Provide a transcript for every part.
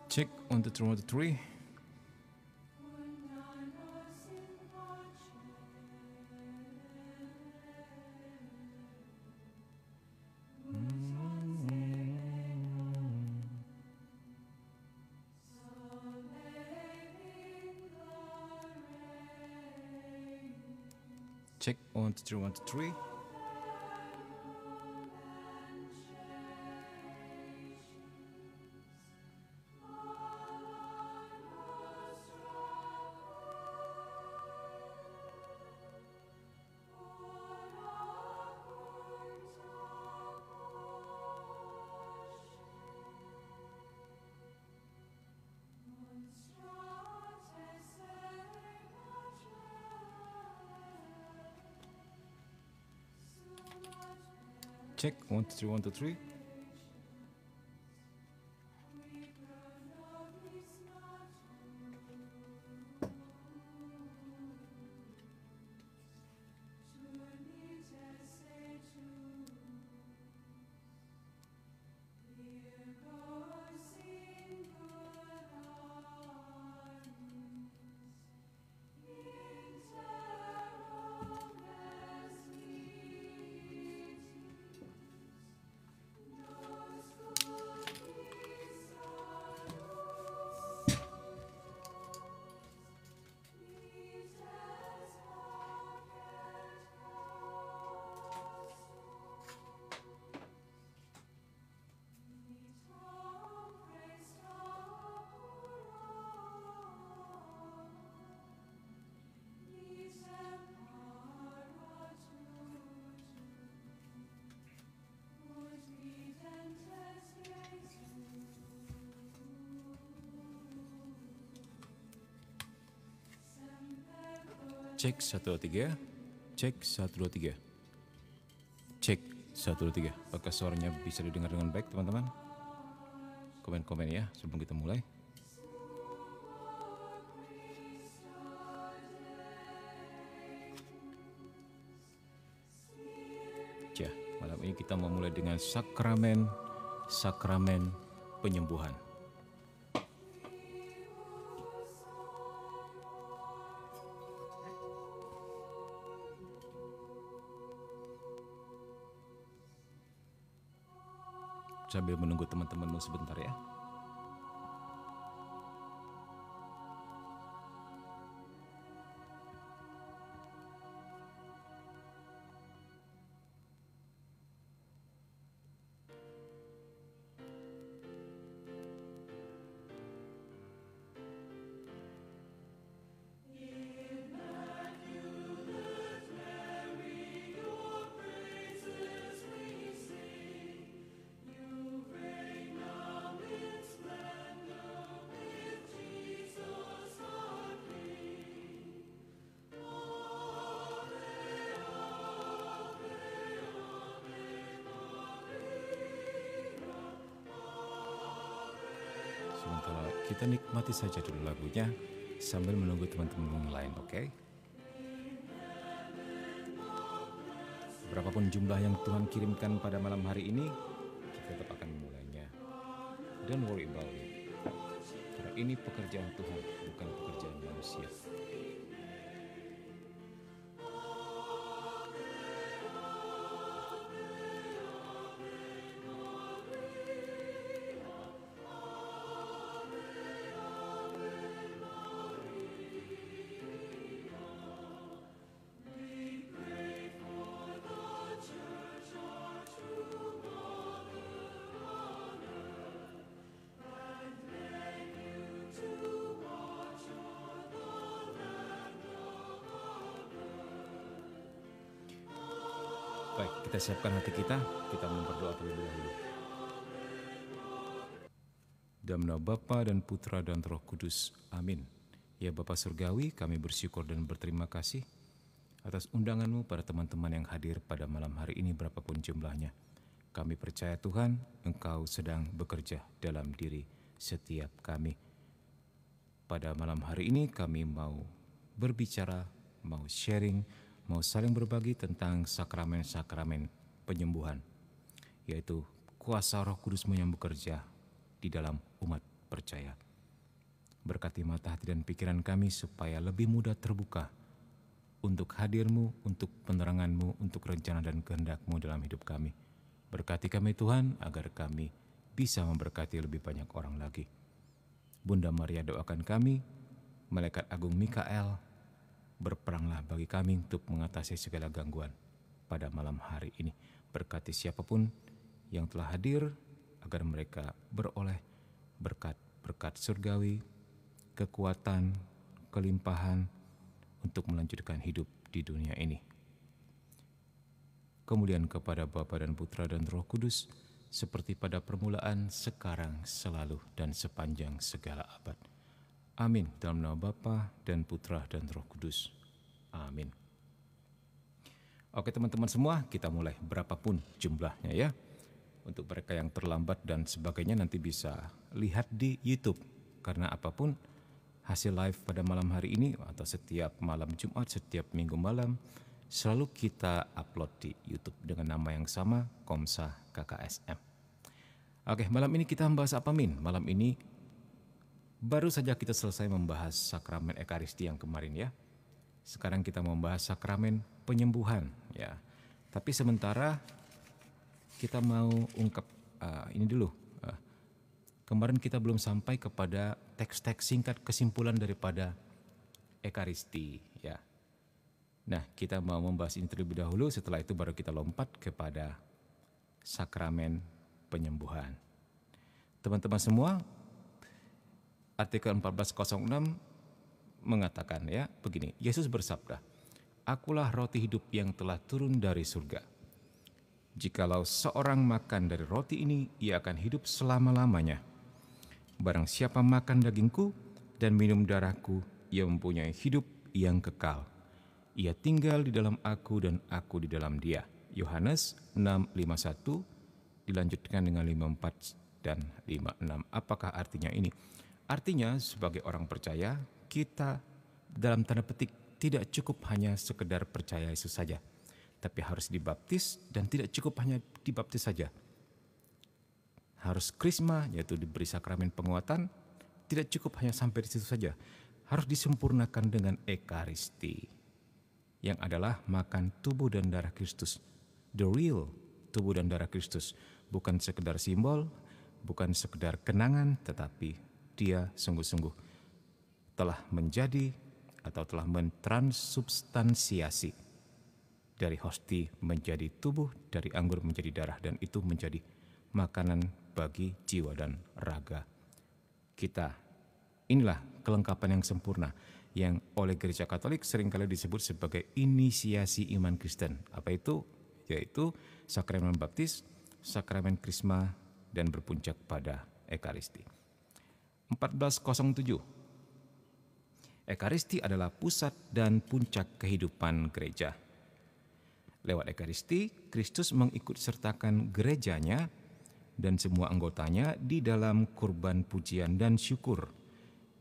Check 1, 2, 3, 1, 2, 3. Check 1, 2, 3, 1, 2, 3. Check 1, 2, 3, 1, 2, 3. Cek 1, 2, 3. Cek 1, 2, 3. Cek 1, 2, 3. Apakah suaranya bisa didengar dengan baik teman-teman? Komen-komen ya sebelum kita mulai. Ya, malam ini kita mau mulai dengan sakramen penyembuhan. Sambil menunggu teman-temanmu sebentar ya. Sementara kita nikmati saja dulu lagunya sambil menunggu teman-teman yang lain, oke? Berapapun jumlah yang Tuhan kirimkan pada malam hari ini, kita tetap akan memulainya. Don't worry about it. Karena ini pekerjaan Tuhan, bukan pekerjaan manusia. Baik, kita siapkan hati kita berdoa terlebih dahulu. Dalam nama Bapa dan Putra dan Roh Kudus, amin. Ya Bapa Surgawi, kami bersyukur dan berterima kasih atas undangan-Mu pada teman-teman yang hadir pada malam hari ini berapapun jumlahnya. Kami percaya Tuhan, Engkau sedang bekerja dalam diri setiap kami. Pada malam hari ini kami mau berbicara, mau sharing, mau saling berbagi tentang sakramen-sakramen penyembuhan, yaitu kuasa Roh Kudus-Mu yang bekerja di dalam umat percaya. Berkati mata hati dan pikiran kami supaya lebih mudah terbuka untuk hadir-Mu, untuk penerangan-Mu, untuk rencana dan kehendak-Mu dalam hidup kami. Berkati kami Tuhan, agar kami bisa memberkati lebih banyak orang lagi. Bunda Maria doakan kami, Malaikat Agung Mikael, berperanglah bagi kami untuk mengatasi segala gangguan pada malam hari ini. Berkati siapapun yang telah hadir, agar mereka beroleh berkat-berkat surgawi, kekuatan, kelimpahan untuk melanjutkan hidup di dunia ini. Kemudian kepada Bapa dan Putra dan Roh Kudus, seperti pada permulaan, sekarang, selalu, dan sepanjang segala abad. Amin. Dalam nama Bapa dan Putra dan Roh Kudus. Amin. Oke teman-teman semua, kita mulai berapapun jumlahnya ya. Untuk mereka yang terlambat dan sebagainya nanti bisa lihat di YouTube. Karena apapun hasil live pada malam hari ini atau setiap malam Jumat, setiap minggu malam, selalu kita upload di YouTube dengan nama yang sama, Komsa KKSM. Oke, malam ini kita membahas apa, Min? Malam ini baru saja kita selesai membahas sakramen Ekaristi yang kemarin ya. Sekarang kita membahas sakramen penyembuhan ya. Tapi sementara kita mau ungkap ini dulu. Kemarin kita belum sampai kepada teks-teks singkat kesimpulan daripada Ekaristi ya. Nah, kita mau membahas ini terlebih dahulu, setelah itu baru kita lompat kepada sakramen penyembuhan. Teman-teman semua, artikel 1406 mengatakan ya, begini, Yesus bersabda, "Akulah roti hidup yang telah turun dari surga. Jikalau seorang makan dari roti ini, ia akan hidup selama-lamanya. Barang siapa makan dagingku dan minum darahku, ia mempunyai hidup yang kekal. Ia tinggal di dalam aku dan aku di dalam dia." Yohanes 6:51 dilanjutkan dengan 54 dan 56. Apakah artinya ini? Artinya sebagai orang percaya, kita dalam tanda petik tidak cukup hanya sekedar percaya Yesus saja, tapi harus dibaptis, dan tidak cukup hanya dibaptis saja. Harus krisma, yaitu diberi sakramen penguatan, tidak cukup hanya sampai di situ saja. Harus disempurnakan dengan Ekaristi, yang adalah makan tubuh dan darah Kristus. The real tubuh dan darah Kristus, bukan sekedar simbol, bukan sekedar kenangan, tetapi dia sungguh-sungguh telah menjadi atau telah mentransubstansiasi dari hosti menjadi tubuh, dari anggur menjadi darah, dan itu menjadi makanan bagi jiwa dan raga kita. Inilah kelengkapan yang sempurna yang oleh Gereja Katolik seringkali disebut sebagai inisiasi iman Kristen. Apa itu? Yaitu sakramen baptis, sakramen krisma, dan berpuncak pada Ekaristi. 1407. Ekaristi adalah pusat dan puncak kehidupan gereja. Lewat Ekaristi, Kristus mengikutsertakan gerejanya dan semua anggotanya di dalam kurban pujian dan syukur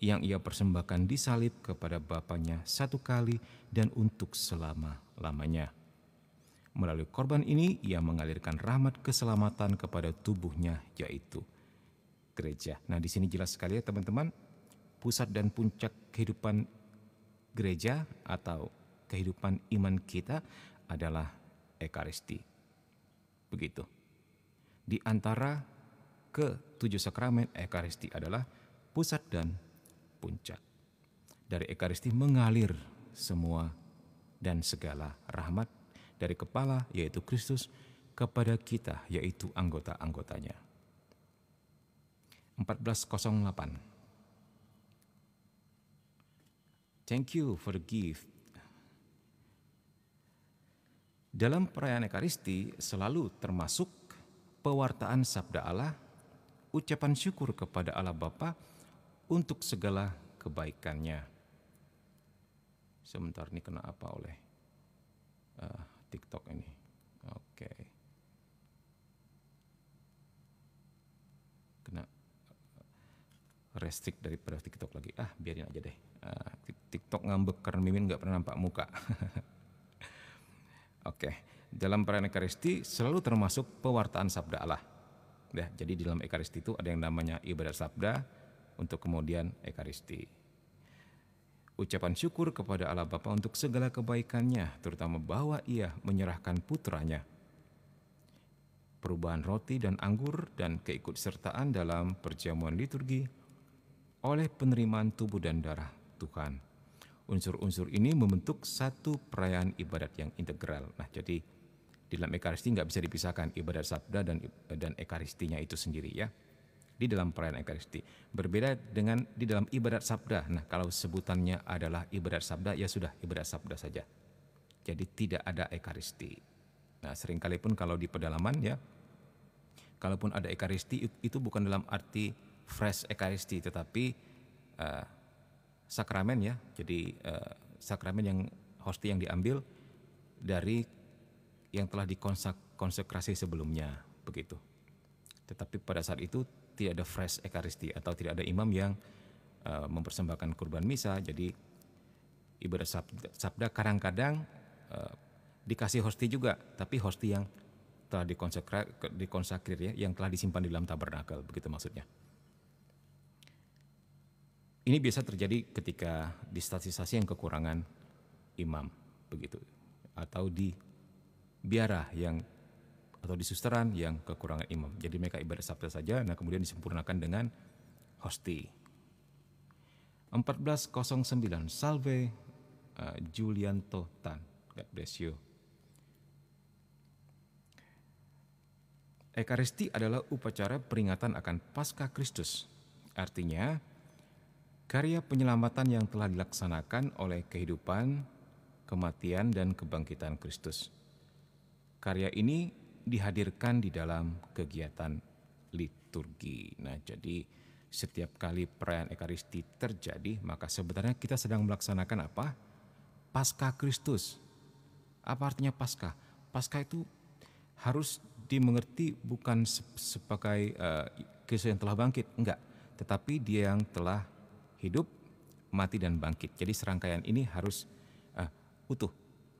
yang ia persembahkan di salib kepada Bapanya satu kali dan untuk selama-lamanya. Melalui korban ini, ia mengalirkan rahmat keselamatan kepada tubuhnya, yaitu gereja. Nah, di sini jelas sekali ya teman-teman, pusat dan puncak kehidupan gereja atau kehidupan iman kita adalah Ekaristi. Begitu. Di antara ke-7 sakramen, Ekaristi adalah pusat dan puncak. Dari Ekaristi mengalir semua dan segala rahmat dari kepala, yaitu Kristus, kepada kita, yaitu anggota-anggotanya. 1408. Thank you for the gift. Dalam perayaan Ekaristi selalu termasuk pewartaan sabda Allah, ucapan syukur kepada Allah Bapa untuk segala kebaikannya. Sebentar, ini kena apa oleh TikTok ini? Oke. Kena restrict daripada TikTok lagi. Biarin aja deh. TikTok ngambek karena Mimin nggak pernah nampak muka. Oke. Dalam perayaan Ekaristi selalu termasuk pewartaan sabda Allah. Jadi di dalam Ekaristi itu ada yang namanya ibadat sabda, untuk kemudian Ekaristi. Ucapan syukur kepada Allah Bapa untuk segala kebaikannya, terutama bahwa Ia menyerahkan putranya. Perubahan roti dan anggur dan keikutsertaan dalam perjamuan liturgi oleh penerimaan tubuh dan darah Tuhan. Unsur-unsur ini membentuk satu perayaan ibadat yang integral. Nah, jadi di dalam Ekaristi nggak bisa dipisahkan ibadat sabda dan Ekaristinya itu sendiri ya. Di dalam perayaan Ekaristi. Berbeda dengan di dalam ibadat sabda. Nah, kalau sebutannya adalah ibadat sabda, ya sudah ibadat sabda saja. Jadi tidak ada Ekaristi. Nah, seringkali pun kalau di pedalaman ya, kalaupun ada Ekaristi itu bukan dalam arti fresh Ekaristi, tetapi sakramen ya. Jadi sakramen yang hosti yang diambil dari yang telah dikonsekrasi sebelumnya, begitu. Tetapi pada saat itu tidak ada fresh Ekaristi atau tidak ada imam yang mempersembahkan kurban misa. Jadi ibadat sabda kadang-kadang dikasih hosti juga, tapi hosti yang telah dikonsakrir ya, yang telah disimpan di dalam tabernakel, begitu maksudnya. Ini biasa terjadi ketika di stasiun yang kekurangan imam, begitu, atau di biara atau di susteran yang kekurangan imam. Jadi mereka ibadat sabda saja, nah kemudian disempurnakan dengan hosti. 1409, Salve Julianto Tan, God bless you. Ekaristi adalah upacara peringatan akan Paskah Kristus. Artinya, karya penyelamatan yang telah dilaksanakan oleh kehidupan, kematian, dan kebangkitan Kristus. Karya ini dihadirkan di dalam kegiatan liturgi. Nah, jadi setiap kali perayaan Ekaristi terjadi, maka sebenarnya kita sedang melaksanakan apa? Paskah Kristus. Apa artinya Paskah? Paskah itu harus dimengerti bukan sebagai Kristus yang telah bangkit, enggak, tetapi Dia yang telah hidup, mati, dan bangkit. Jadi serangkaian ini harus utuh.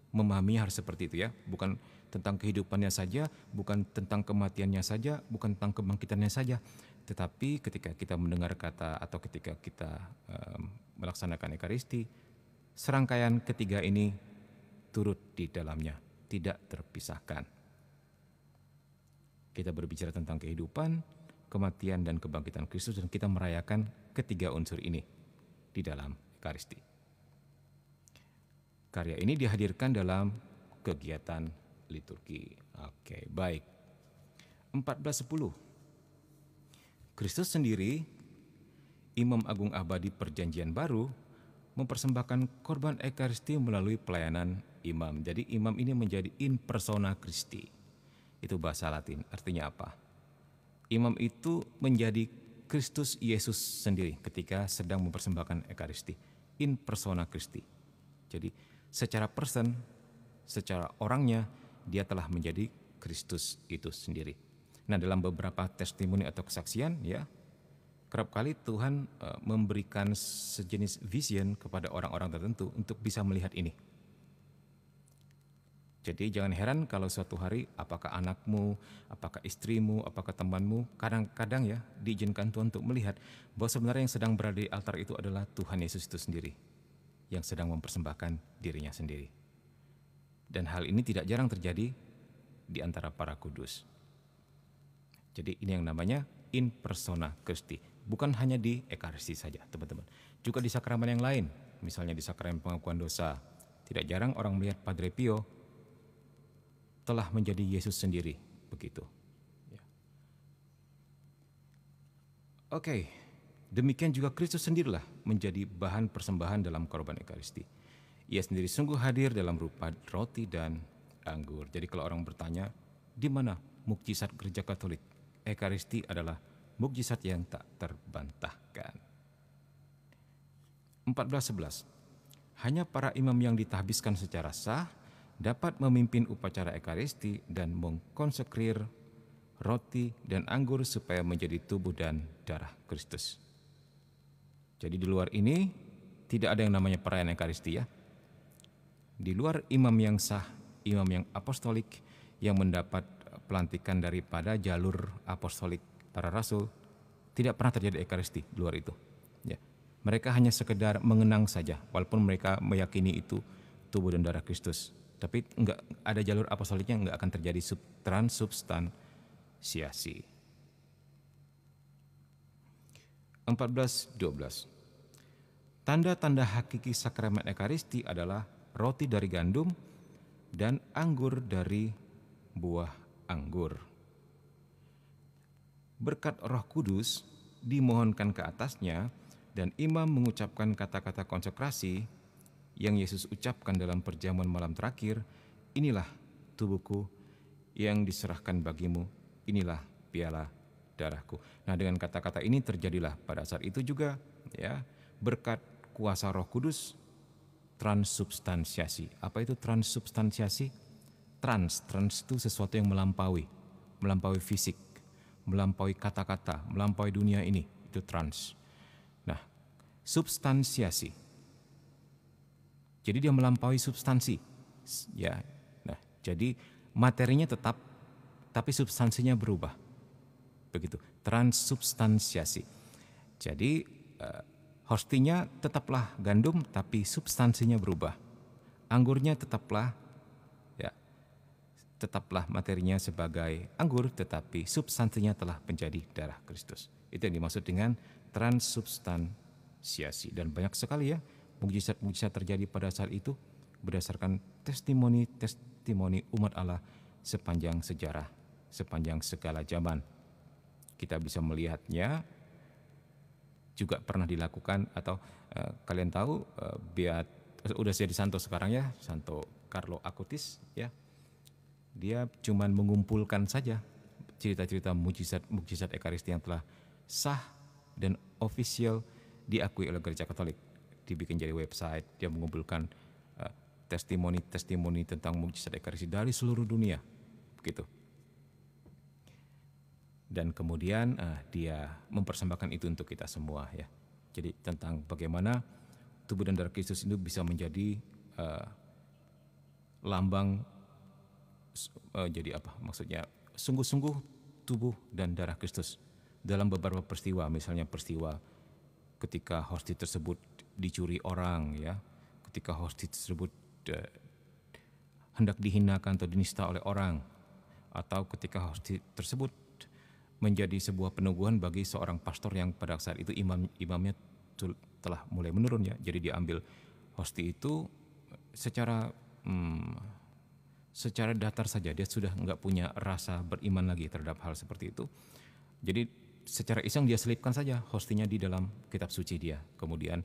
Memahaminya harus seperti itu ya, bukan tentang kehidupannya saja, bukan tentang kematiannya saja, bukan tentang kebangkitannya saja, tetapi ketika kita mendengar kata atau ketika kita melaksanakan Ekaristi, serangkaian ketiga ini turut di dalamnya, tidak terpisahkan. Kita berbicara tentang kehidupan, kematian, dan kebangkitan Kristus, dan kita merayakan ketiga unsur ini di dalam Ekaristi. Karya ini dihadirkan dalam kegiatan liturgi. Oke, baik. 1410. Kristus sendiri, Imam Agung Abadi Perjanjian Baru, mempersembahkan korban Ekaristi melalui pelayanan imam. Jadi imam ini menjadi in persona Christi. Itu bahasa Latin. Artinya apa? Imam itu menjadi Kristus Yesus sendiri ketika sedang mempersembahkan Ekaristi. In persona Christi. Jadi secara person, secara orangnya, dia telah menjadi Kristus itu sendiri. Nah, dalam beberapa testimoni atau kesaksian ya, kerap kali Tuhan memberikan sejenis vision kepada orang-orang tertentu untuk bisa melihat ini. Jadi jangan heran kalau suatu hari apakah anakmu, apakah istrimu, apakah temanmu, kadang-kadang ya diizinkan Tuhan untuk melihat bahwa sebenarnya yang sedang berada di altar itu adalah Tuhan Yesus itu sendiri yang sedang mempersembahkan dirinya sendiri. Dan hal ini tidak jarang terjadi di antara para kudus. Jadi ini yang namanya in persona Christi. Bukan hanya di Ekaristi saja, teman-teman. Juga di sakramen yang lain, misalnya di sakramen pengakuan dosa. Tidak jarang orang melihat Padre Pio telah menjadi Yesus sendiri, begitu. Ya. Oke, demikian juga Kristus sendirilah menjadi bahan persembahan dalam korban Ekaristi. Ia sendiri sungguh hadir dalam rupa roti dan anggur. Jadi kalau orang bertanya, di mana mukjizat Gereja Katolik? Ekaristi adalah mukjizat yang tak terbantahkan. 14:11. Hanya para imam yang ditahbiskan secara sah dapat memimpin upacara Ekaristi dan mengkonsekrir roti dan anggur supaya menjadi tubuh dan darah Kristus. Jadi di luar ini tidak ada yang namanya perayaan Ekaristi ya. Di luar imam yang sah, imam yang apostolik yang mendapat pelantikan daripada jalur apostolik para rasul, tidak pernah terjadi Ekaristi di luar itu. Mereka hanya sekedar mengenang saja, walaupun mereka meyakini itu tubuh dan darah Kristus. Tapi enggak ada jalur apostoliknya, enggak akan terjadi transubstansiasi. 14:12. Tanda-tanda hakiki sakramen Ekaristi adalah roti dari gandum dan anggur dari buah anggur. Berkat Roh Kudus dimohonkan ke atasnya dan imam mengucapkan kata-kata konsekrasi yang Yesus ucapkan dalam perjamuan malam terakhir, inilah tubuhku yang diserahkan bagimu, inilah piala darahku. Nah, dengan kata-kata ini terjadilah pada saat itu juga ya, berkat kuasa Roh Kudus transubstansiasi. Apa itu transubstansiasi? Trans itu sesuatu yang melampaui fisik, melampaui kata-kata, melampaui dunia ini, itu trans. Nah, substansiasi. Jadi dia melampaui substansi, ya. Nah, jadi materinya tetap, tapi substansinya berubah. Begitu, transubstansiasi. Jadi hostinya tetaplah gandum, tapi substansinya berubah. Anggurnya tetaplah materinya sebagai anggur, tetapi substansinya telah menjadi darah Kristus. Itu yang dimaksud dengan transubstansiasi. Dan banyak sekali ya mukjizat-mukjizat terjadi pada saat itu berdasarkan testimoni umat Allah sepanjang sejarah, sepanjang segala zaman. Kita bisa melihatnya juga pernah dilakukan, atau kalian tahu udah jadi santo sekarang ya, Santo Carlo Acutis ya. Dia cuman mengumpulkan saja cerita-cerita mukjizat Ekaristi yang telah sah dan official diakui oleh Gereja Katolik. Dibikin jadi website, dia mengumpulkan testimoni tentang mukjizat Ekaristi dari seluruh dunia, begitu. Dan kemudian dia mempersembahkan itu untuk kita semua ya. Jadi tentang bagaimana tubuh dan darah Kristus itu bisa menjadi lambang, jadi apa maksudnya, sungguh-sungguh tubuh dan darah Kristus dalam beberapa peristiwa, misalnya peristiwa ketika hosti tersebut dicuri orang ya, ketika hosti tersebut hendak dihinakan atau dinista oleh orang, atau ketika hosti tersebut menjadi sebuah peneguhan bagi seorang pastor yang pada saat itu imamnya telah mulai menurun ya. Jadi dia ambil hosti itu secara datar saja, dia sudah enggak punya rasa beriman lagi terhadap hal seperti itu. Jadi secara iseng dia selipkan saja hostinya di dalam kitab suci dia. Kemudian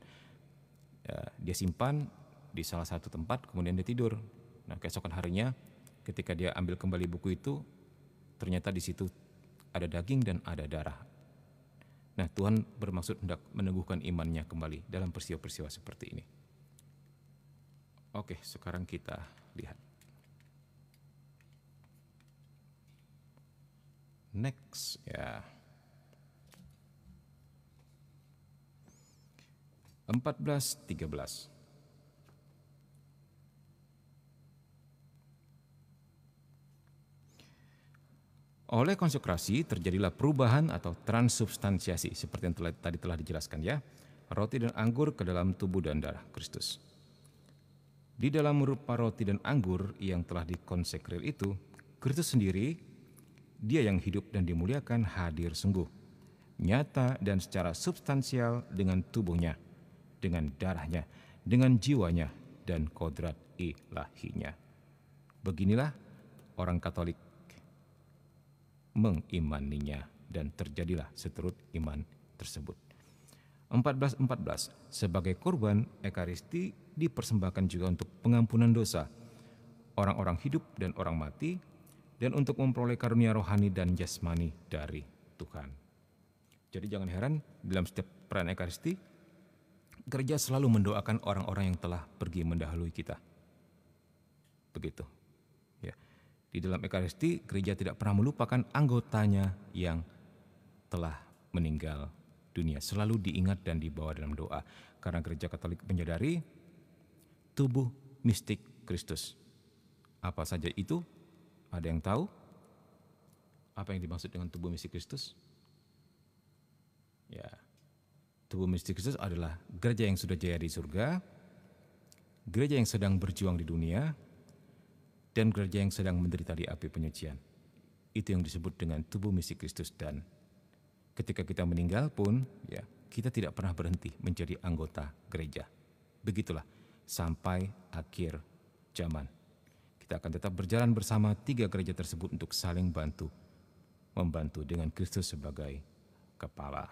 dia simpan di salah satu tempat, kemudian dia tidur. Nah, keesokan harinya ketika dia ambil kembali buku itu, ternyata di situ ada daging dan ada darah. Nah, Tuhan bermaksud hendak meneguhkan imannya kembali dalam peristiwa-peristiwa seperti ini. Oke, sekarang kita lihat. Next ya. 14:13. Oleh konsekrasi terjadilah perubahan atau transubstansiasi seperti yang tadi telah dijelaskan ya. Roti dan anggur ke dalam tubuh dan darah Kristus. Di dalam rupa roti dan anggur yang telah dikonsekrir itu, Kristus sendiri, dia yang hidup dan dimuliakan, hadir sungguh, nyata dan secara substansial dengan tubuhnya, dengan darahnya, dengan jiwanya dan kodrat ilahinya. Beginilah orang Katolik mengimaninya, dan terjadilah seturut iman tersebut. 14:14. Sebagai korban, Ekaristi dipersembahkan juga untuk pengampunan dosa orang-orang hidup dan orang mati, dan untuk memperoleh karunia rohani dan jasmani dari Tuhan. Jadi jangan heran, dalam setiap perayaan Ekaristi, gereja selalu mendoakan orang-orang yang telah pergi mendahului kita. Begitu. Ya. Di dalam Ekaristi, gereja tidak pernah melupakan anggotanya yang telah meninggal dunia. Selalu diingat dan dibawa dalam doa. Karena gereja Katolik menyadari tubuh mistik Kristus. Apa saja itu? Ada yang tahu? Apa yang dimaksud dengan tubuh mistik Kristus? Ya, tubuh mistik Kristus adalah gereja yang sudah jaya di surga, gereja yang sedang berjuang di dunia, dan gereja yang sedang menderita di api penyucian. Itu yang disebut dengan tubuh mistik Kristus. Dan ketika kita meninggal pun, ya, kita tidak pernah berhenti menjadi anggota gereja. Begitulah sampai akhir zaman. Kita akan tetap berjalan bersama tiga gereja tersebut untuk saling membantu dengan Kristus sebagai kepala.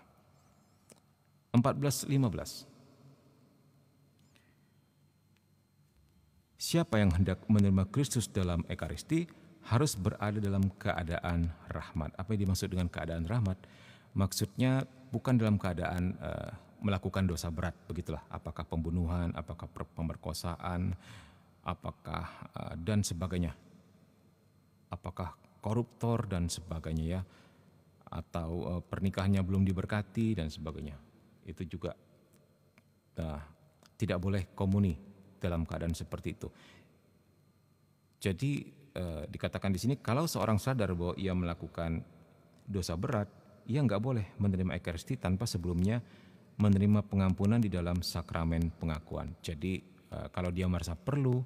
14:15. Siapa yang hendak menerima Kristus dalam Ekaristi harus berada dalam keadaan rahmat. Apa yang dimaksud dengan keadaan rahmat? Maksudnya bukan dalam keadaan melakukan dosa berat, begitulah. Apakah pembunuhan, apakah pemerkosaan, apakah dan sebagainya. Apakah koruptor dan sebagainya, ya. Atau pernikahannya belum diberkati dan sebagainya. Itu juga tidak boleh komuni dalam keadaan seperti itu. Jadi dikatakan di sini kalau seorang sadar bahwa ia melakukan dosa berat, ia nggak boleh menerima Ekaristi tanpa sebelumnya menerima pengampunan di dalam sakramen pengakuan. Jadi kalau dia merasa perlu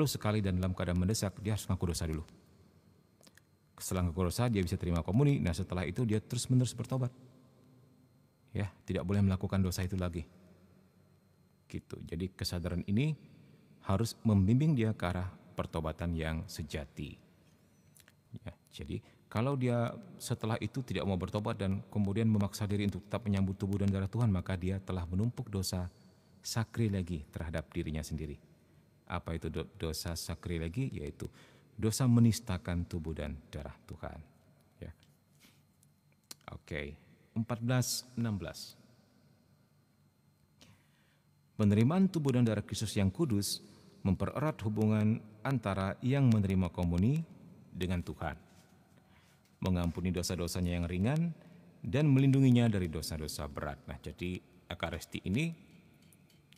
sekali dan dalam keadaan mendesak, dia harus ngaku dosa dulu. Setelah ngaku dosa, dia bisa terima komuni. Nah, setelah itu dia terus-menerus bertobat. Ya, tidak boleh melakukan dosa itu lagi. Gitu. Jadi kesadaran ini harus membimbing dia ke arah pertobatan yang sejati. Ya, jadi kalau dia setelah itu tidak mau bertobat dan kemudian memaksa diri untuk tetap menyambut tubuh dan darah Tuhan, maka dia telah menumpuk dosa sakrilegi terhadap dirinya sendiri. Apa itu dosa sakrilegi? Yaitu dosa menistakan tubuh dan darah Tuhan. Ya. Oke, 14:16. Penerimaan tubuh dan darah Kristus yang kudus mempererat hubungan antara yang menerima komuni dengan Tuhan, mengampuni dosa-dosanya yang ringan, dan melindunginya dari dosa-dosa berat. Nah, jadi Ekaristi ini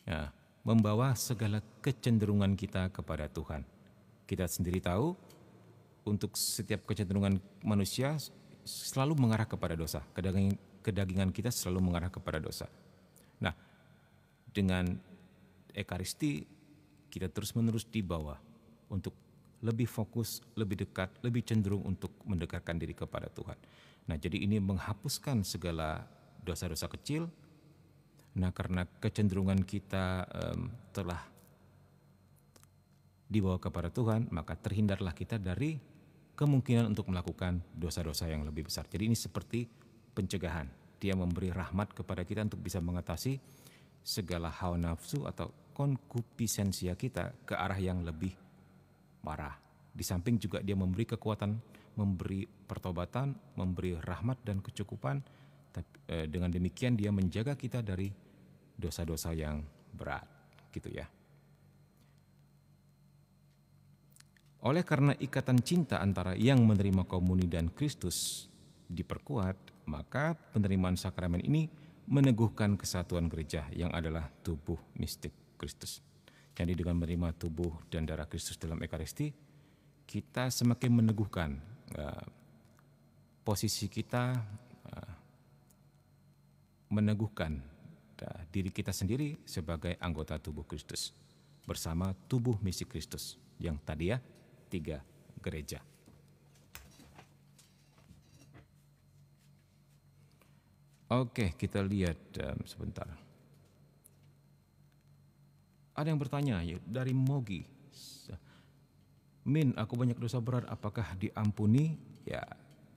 ya, membawa segala kecenderungan kita kepada Tuhan. Kita sendiri tahu untuk setiap kecenderungan manusia selalu mengarah kepada dosa. Kedagingan kita selalu mengarah kepada dosa. Nah, dengan Ekaristi kita terus-menerus dibawa untuk lebih fokus, lebih dekat, lebih cenderung untuk mendekatkan diri kepada Tuhan. Nah, jadi ini menghapuskan segala dosa-dosa kecil. Nah, karena kecenderungan kita telah dibawa kepada Tuhan, maka terhindarlah kita dari kemungkinan untuk melakukan dosa-dosa yang lebih besar. Jadi ini seperti pencegahan. Dia memberi rahmat kepada kita untuk bisa mengatasi segala hawa nafsu atau konkupisенsia kita ke arah yang lebih parah. Di samping juga dia memberi kekuatan, memberi pertobatan, memberi rahmat dan kecukupan. Dengan demikian dia menjaga kita dari dosa-dosa yang berat, gitu ya. Oleh karena ikatan cinta antara yang menerima komuni dan Kristus diperkuat, maka penerimaan sakramen ini meneguhkan kesatuan gereja yang adalah tubuh mistik Kristus. Jadi dengan menerima tubuh dan darah Kristus dalam Ekaristi, kita semakin meneguhkan posisi kita, meneguhkan diri kita sendiri sebagai anggota tubuh Kristus bersama tubuh mistik Kristus yang tadi ya 3 gereja. Oke, kita lihat sebentar. Ada yang bertanya ya, dari Mogi. Min, aku banyak dosa berat, apakah diampuni? Ya,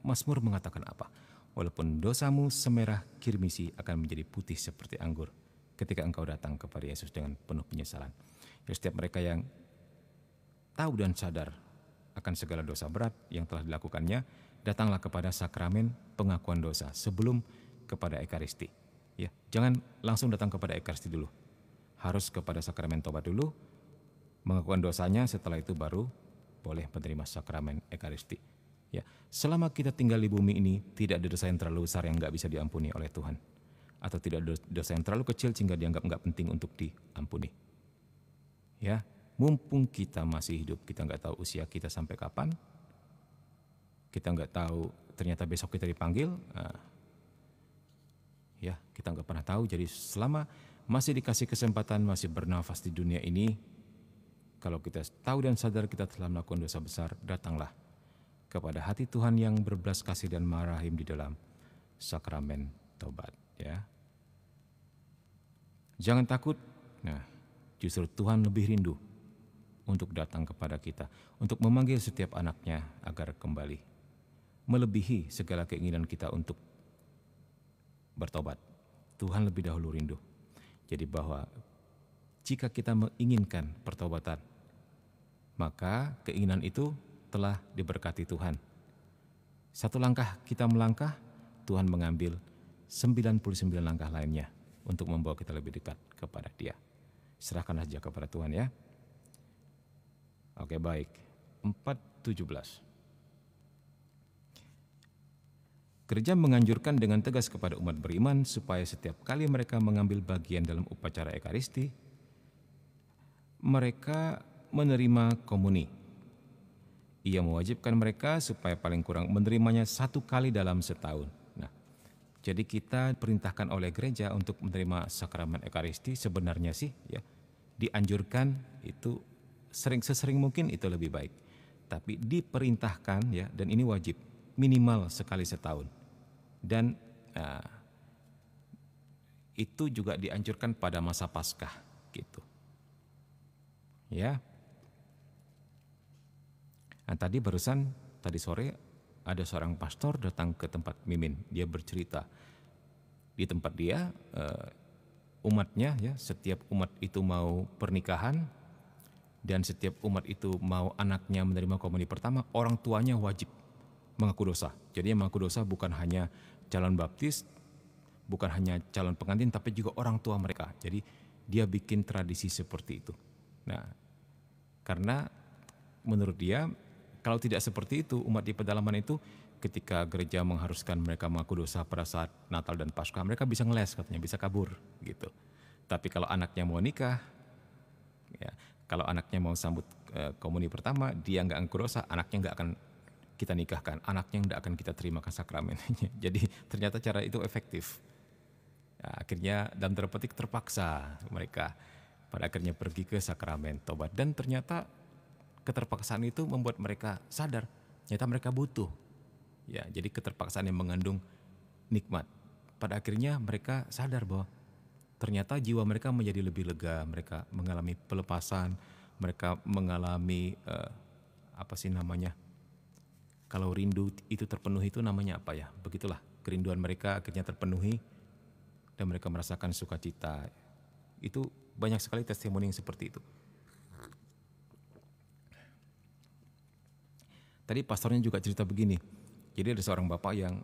Mazmur mengatakan apa? Walaupun dosamu semerah kirmisi akan menjadi putih seperti anggur ketika engkau datang kepada Yesus dengan penuh penyesalan. Ya, setiap mereka yang tahu dan sadar akan segala dosa berat yang telah dilakukannya, datanglah kepada sakramen pengakuan dosa sebelum kepada Ekaristi. Ya, jangan langsung datang kepada Ekaristi dulu. Harus kepada sakramen tobat dulu, mengakukan dosanya, setelah itu baru boleh menerima sakramen Ekaristi. Ya, selama kita tinggal di bumi ini, tidak ada dosa yang terlalu besar yang nggak bisa diampuni oleh Tuhan, atau tidak ada dosa yang terlalu kecil sehingga dianggap nggak penting untuk diampuni. Ya, mumpung kita masih hidup, kita nggak tahu usia kita sampai kapan, kita nggak tahu ternyata besok kita dipanggil. Ya, kita nggak pernah tahu. Jadi selama masih dikasih kesempatan, masih bernafas di dunia ini, kalau kita tahu dan sadar kita telah melakukan dosa besar, datanglah kepada hati Tuhan yang berbelas kasih dan marahim di dalam sakramen taubat. Ya, jangan takut. Nah, justru Tuhan lebih rindu untuk datang kepada kita, untuk memanggil setiap anaknya agar kembali, melebihi segala keinginan kita untuk bertobat. Tuhan lebih dahulu rindu. Jadi bahwa jika kita menginginkan pertobatan, maka keinginan itu telah diberkati Tuhan. Satu langkah kita melangkah, Tuhan mengambil 99 langkah lainnya untuk membawa kita lebih dekat kepada Dia. Serahkanlah saja kepada Tuhan ya. Oke, baik. 4:17. Gereja menganjurkan dengan tegas kepada umat beriman supaya setiap kali mereka mengambil bagian dalam upacara Ekaristi, mereka menerima komuni. Ia mewajibkan mereka supaya paling kurang menerimanya 1 kali dalam setahun. Nah, jadi kita perintahkan oleh gereja untuk menerima sakramen Ekaristi sebenarnya sih ya dianjurkan itu sesering mungkin itu lebih baik. Tapi diperintahkan ya, dan ini wajib minimal sekali setahun. Dan itu juga dianjurkan pada masa Paskah gitu. Ya. Nah, tadi sore ada seorang pastor datang ke tempat Mimin. Dia bercerita di tempat dia umatnya ya, setiap umat itu mau pernikahan dan setiap umat itu mau anaknya menerima komuni pertama, orang tuanya wajib mengaku dosa. Jadi yang mengaku dosa bukan hanya calon baptis, bukan hanya calon pengantin, tapi juga orang tua mereka. Jadi dia bikin tradisi seperti itu. Nah, karena menurut dia kalau tidak seperti itu, umat di pedalaman itu ketika gereja mengharuskan mereka mengaku dosa pada saat Natal dan Paskah, mereka bisa ngeles katanya, bisa kabur gitu. Tapi kalau anaknya mau nikah, ya, kalau anaknya mau sambut komuni pertama, dia nggak ngaku dosa, anaknya nggak akan kita nikahkan, anaknya nggak akan kita terimakan sakramennya. Jadi ternyata cara itu efektif. Ya, akhirnya dalam tanda petik terpaksa mereka pada akhirnya pergi ke sakramen tobat, dan ternyata keterpaksaan itu membuat mereka sadar, ternyata mereka butuh. Ya, jadi keterpaksaan yang mengandung nikmat. Pada akhirnya mereka sadar bahwa ternyata jiwa mereka menjadi lebih lega, mereka mengalami pelepasan, mereka mengalami kalau rindu itu terpenuhi itu namanya apa ya? Begitulah, kerinduan mereka akhirnya terpenuhi dan mereka merasakan sukacita. Itu banyak sekali testimoni yang seperti itu. Tadi pastornya juga cerita begini. Jadi ada seorang bapak yang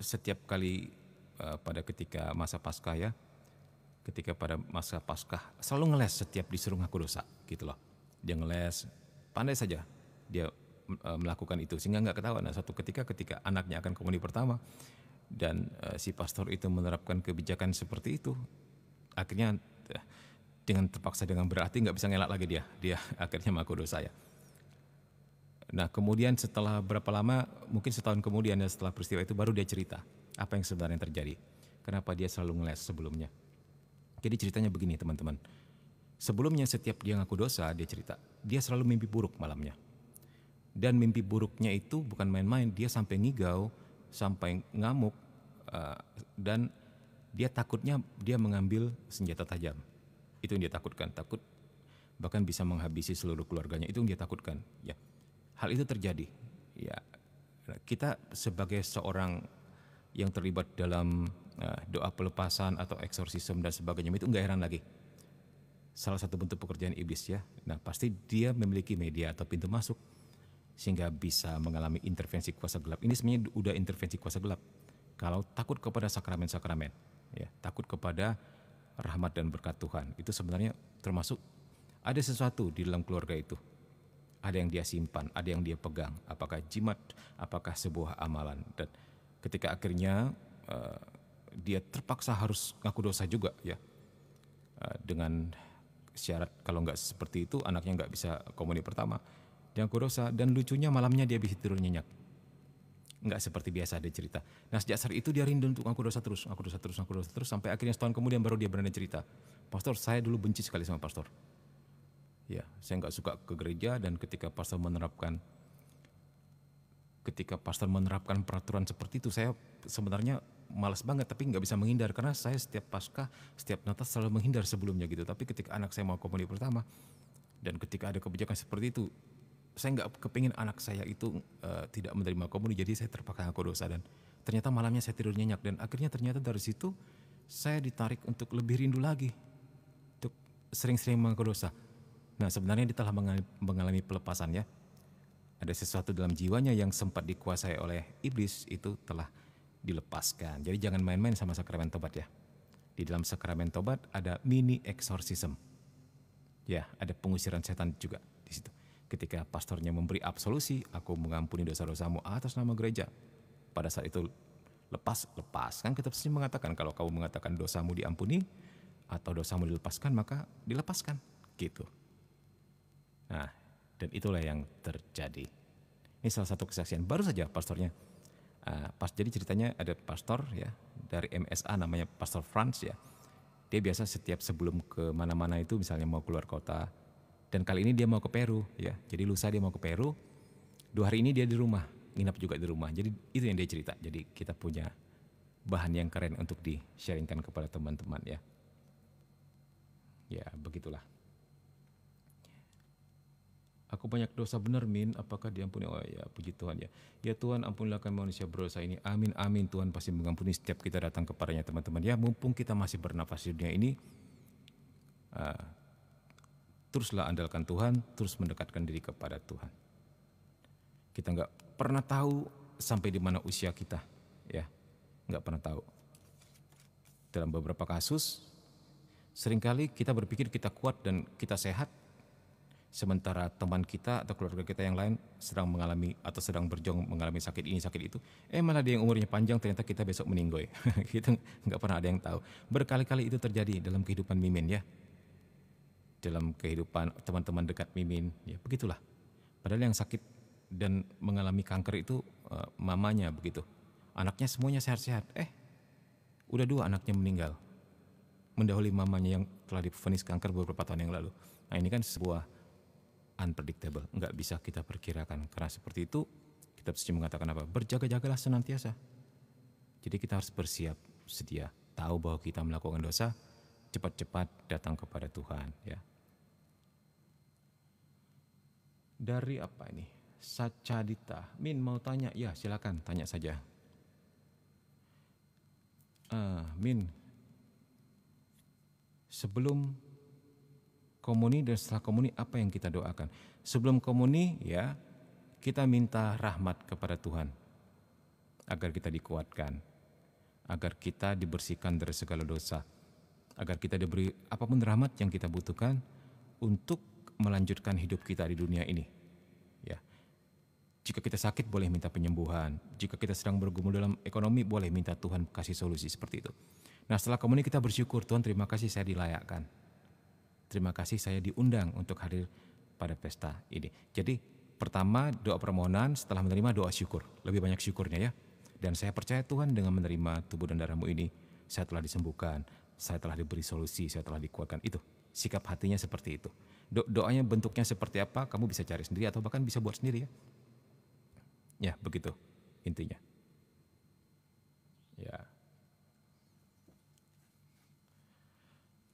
setiap kali pada ketika masa Paskah ya, ketika pada masa Paskah selalu ngeles setiap disuruh ngaku dosa gitu loh. Dia ngeles, pandai saja dia melakukan itu sehingga nggak ketahuan. Nah, suatu ketika anaknya akan komuni pertama dan si pastor itu menerapkan kebijakan seperti itu, akhirnya dengan terpaksa dengan berarti nggak bisa ngelak lagi dia akhirnya mengaku dosa ya. Nah, kemudian setelah berapa lama, mungkin setahun kemudian ya setelah peristiwa itu baru dia cerita apa yang sebenarnya terjadi. Kenapa dia selalu ngeles sebelumnya. Jadi ceritanya begini teman-teman. Sebelumnya setiap dia ngaku dosa, dia cerita, dia selalu mimpi buruk malamnya. Dan mimpi buruknya itu bukan main-main, dia sampai ngigau, sampai ngamuk, dan dia takutnya dia mengambil senjata tajam. Itu yang dia takutkan, takut bahkan bisa menghabisi seluruh keluarganya, itu yang dia takutkan. Ya. Hal itu terjadi. Ya, kita sebagai seorang yang terlibat dalam doa pelepasan atau eksorsisme dan sebagainya itu enggak heran lagi. Salah satu bentuk pekerjaan iblis ya. Nah, pasti dia memiliki media atau pintu masuk sehingga bisa mengalami intervensi kuasa gelap. Ini sebenarnya udah intervensi kuasa gelap. Kalau takut kepada sakramen-sakramen, ya, takut kepada rahmat dan berkat Tuhan, itu sebenarnya termasuk ada sesuatu di dalam keluarga itu. Ada yang dia simpan, ada yang dia pegang, apakah jimat, apakah sebuah amalan. Dan ketika akhirnya dia terpaksa harus ngaku dosa juga ya, dengan syarat kalau nggak seperti itu anaknya nggak bisa komuni pertama, dia ngaku dosa. Dan lucunya malamnya dia bisa tidur nyenyak, nggak seperti biasa dia cerita. Nah sejak saat itu dia rindu untuk aku dosa terus, sampai akhirnya setahun kemudian baru dia berani cerita. Pastor, saya dulu benci sekali sama pastor. Ya, saya nggak suka ke gereja, dan ketika pastor menerapkan peraturan seperti itu, saya sebenarnya malas banget, tapi nggak bisa menghindar karena saya setiap Paskah, setiap Natal selalu menghindar sebelumnya gitu. Tapi ketika anak saya mau komuni pertama, dan ketika ada kebijakan seperti itu, saya nggak kepingin anak saya itu tidak menerima komuni, jadi saya terpaksa ngaku dosa, dan ternyata malamnya saya tidur nyenyak, dan akhirnya ternyata dari situ saya ditarik untuk lebih rindu lagi, untuk sering-sering mengaku dosa. Nah sebenarnya dia telah mengalami pelepasan ya. Ada sesuatu dalam jiwanya yang sempat dikuasai oleh iblis itu telah dilepaskan. Jadi jangan main-main sama sakramen tobat ya. Di dalam sakramen tobat ada mini exorcism. Ya, ada pengusiran setan juga di situ. Ketika pastornya memberi absolusi, aku mengampuni dosa-dosamu atas nama gereja. Pada saat itu lepas. Kan kita pasti mengatakan kalau kamu mengatakan dosamu diampuni atau dosamu dilepaskan, maka dilepaskan gitu. Nah, dan itulah yang terjadi. Ini salah satu kesaksian baru saja pastornya. Jadi ceritanya ada pastor ya dari MSA namanya Pastor Franz ya. Dia biasa setiap sebelum ke mana-mana itu misalnya mau keluar kota, dan kali ini dia mau ke Peru ya. Jadi lusa dia mau ke Peru. 2 hari ini dia di rumah, nginap juga di rumah. Jadi itu yang dia cerita. Jadi kita punya bahan yang keren untuk di-sharingkan kepada teman-teman ya. Ya, begitulah. Aku banyak dosa benar Min, apakah diampuni? Oh ya, puji Tuhan ya. Ya Tuhan, ampunilah kami manusia berdosa ini. Amin, amin. Tuhan pasti mengampuni setiap kita datang kepadanya teman-teman. Ya, mumpung kita masih bernafas di dunia ini, teruslah andalkan Tuhan, terus mendekatkan diri kepada Tuhan. Kita nggak pernah tahu sampai di mana usia kita, ya, nggak pernah tahu. Dalam beberapa kasus, seringkali kita berpikir kita kuat dan kita sehat, sementara teman kita atau keluarga kita yang lain sedang mengalami atau sedang berjuang mengalami sakit ini sakit itu, malah dia yang umurnya panjang ternyata kita besok meninggoy. Kita nggak pernah ada yang tahu. Berkali-kali itu terjadi dalam kehidupan Mimin ya, dalam kehidupan teman-teman dekat Mimin ya, begitulah. Padahal yang sakit dan mengalami kanker itu mamanya begitu, anaknya semuanya sehat-sehat, udah 2 anaknya meninggal mendahului mamanya yang telah divonis kanker beberapa tahun yang lalu. Nah ini kan sebuah unpredictable, nggak bisa kita perkirakan. Karena seperti itu kita mesti mengatakan apa? Berjaga-jagalah senantiasa. Jadi kita harus bersiap sedia, tahu bahwa kita melakukan dosa, cepat-cepat datang kepada Tuhan ya. Dari apa ini? Sacadita, Min mau tanya? Ya silakan tanya saja. Min, sebelum komuni dan setelah komuni apa yang kita doakan? Sebelum komuni ya kita minta rahmat kepada Tuhan agar kita dikuatkan, agar kita dibersihkan dari segala dosa, agar kita diberi apapun rahmat yang kita butuhkan untuk melanjutkan hidup kita di dunia ini. Ya. Jika kita sakit boleh minta penyembuhan, jika kita sedang bergumul dalam ekonomi boleh minta Tuhan kasih solusi seperti itu. Nah setelah komuni kita bersyukur, Tuhan terima kasih saya dilayakkan. Terima kasih saya diundang untuk hadir pada pesta ini. Jadi pertama doa permohonan, setelah menerima doa syukur. Lebih banyak syukurnya ya. Dan saya percaya Tuhan dengan menerima tubuh dan darahmu ini, saya telah disembuhkan, saya telah diberi solusi, saya telah dikuatkan. Itu sikap hatinya seperti itu. Doanya bentuknya seperti apa, kamu bisa cari sendiri atau bahkan bisa buat sendiri ya. Ya begitu intinya. Ya.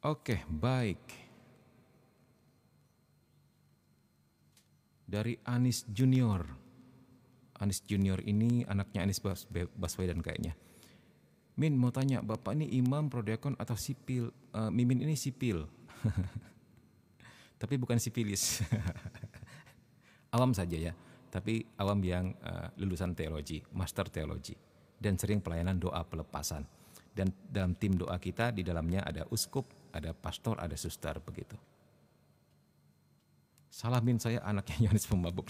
Oke, baik. Dari Anis Junior. Anis Junior ini anaknya Anies Baswedan kayaknya. Min mau tanya, Bapak ini imam, prodeakon atau sipil? Mimin ini sipil. Tapi bukan sipilis. Awam saja ya. Tapi awam yang lulusan teologi, master teologi. Dan sering pelayanan doa pelepasan. Dan dalam tim doa kita di dalamnya ada uskup, ada pastor, ada suster begitu. Salah Min, saya anaknya Yohanes pemabuk.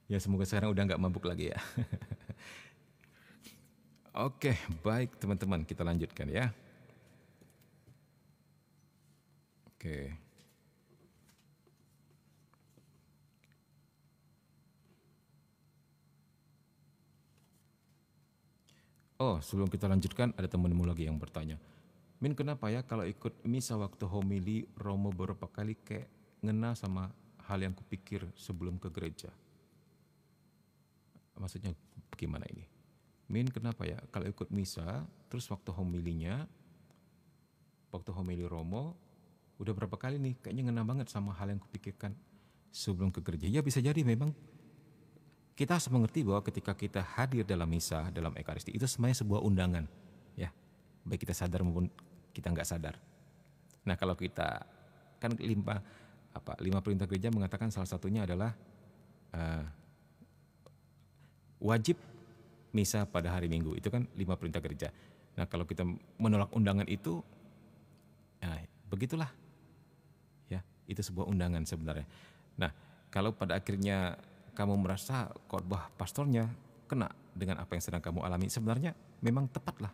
Ya semoga sekarang udah nggak mabuk lagi ya. Oke, baik teman-teman, kita lanjutkan ya. Oke. Oh, sebelum kita lanjutkan, ada temanmu lagi yang bertanya. Min, kenapa ya kalau ikut misa waktu homili Romo beberapa kali kayak ngena sama hal yang kupikir sebelum ke gereja? Maksudnya bagaimana ini? Min, kenapa ya kalau ikut misa, terus waktu homili Romo, udah berapa kali nih kayaknya ngena banget sama hal yang kupikirkan sebelum ke gereja. Ya bisa jadi memang kita harus mengerti bahwa ketika kita hadir dalam misa, dalam ekaristi, itu semuanya sebuah undangan, ya, baik kita sadar maupun kita nggak sadar. Nah, kalau kita kan lima perintah gereja mengatakan salah satunya adalah wajib misa pada hari Minggu. Itu kan 5 perintah gereja. Nah, kalau kita menolak undangan itu, nah, begitulah, ya, itu sebuah undangan sebenarnya. Nah, kalau pada akhirnya kamu merasa khotbah pastornya kena dengan apa yang sedang kamu alami, sebenarnya memang tepatlah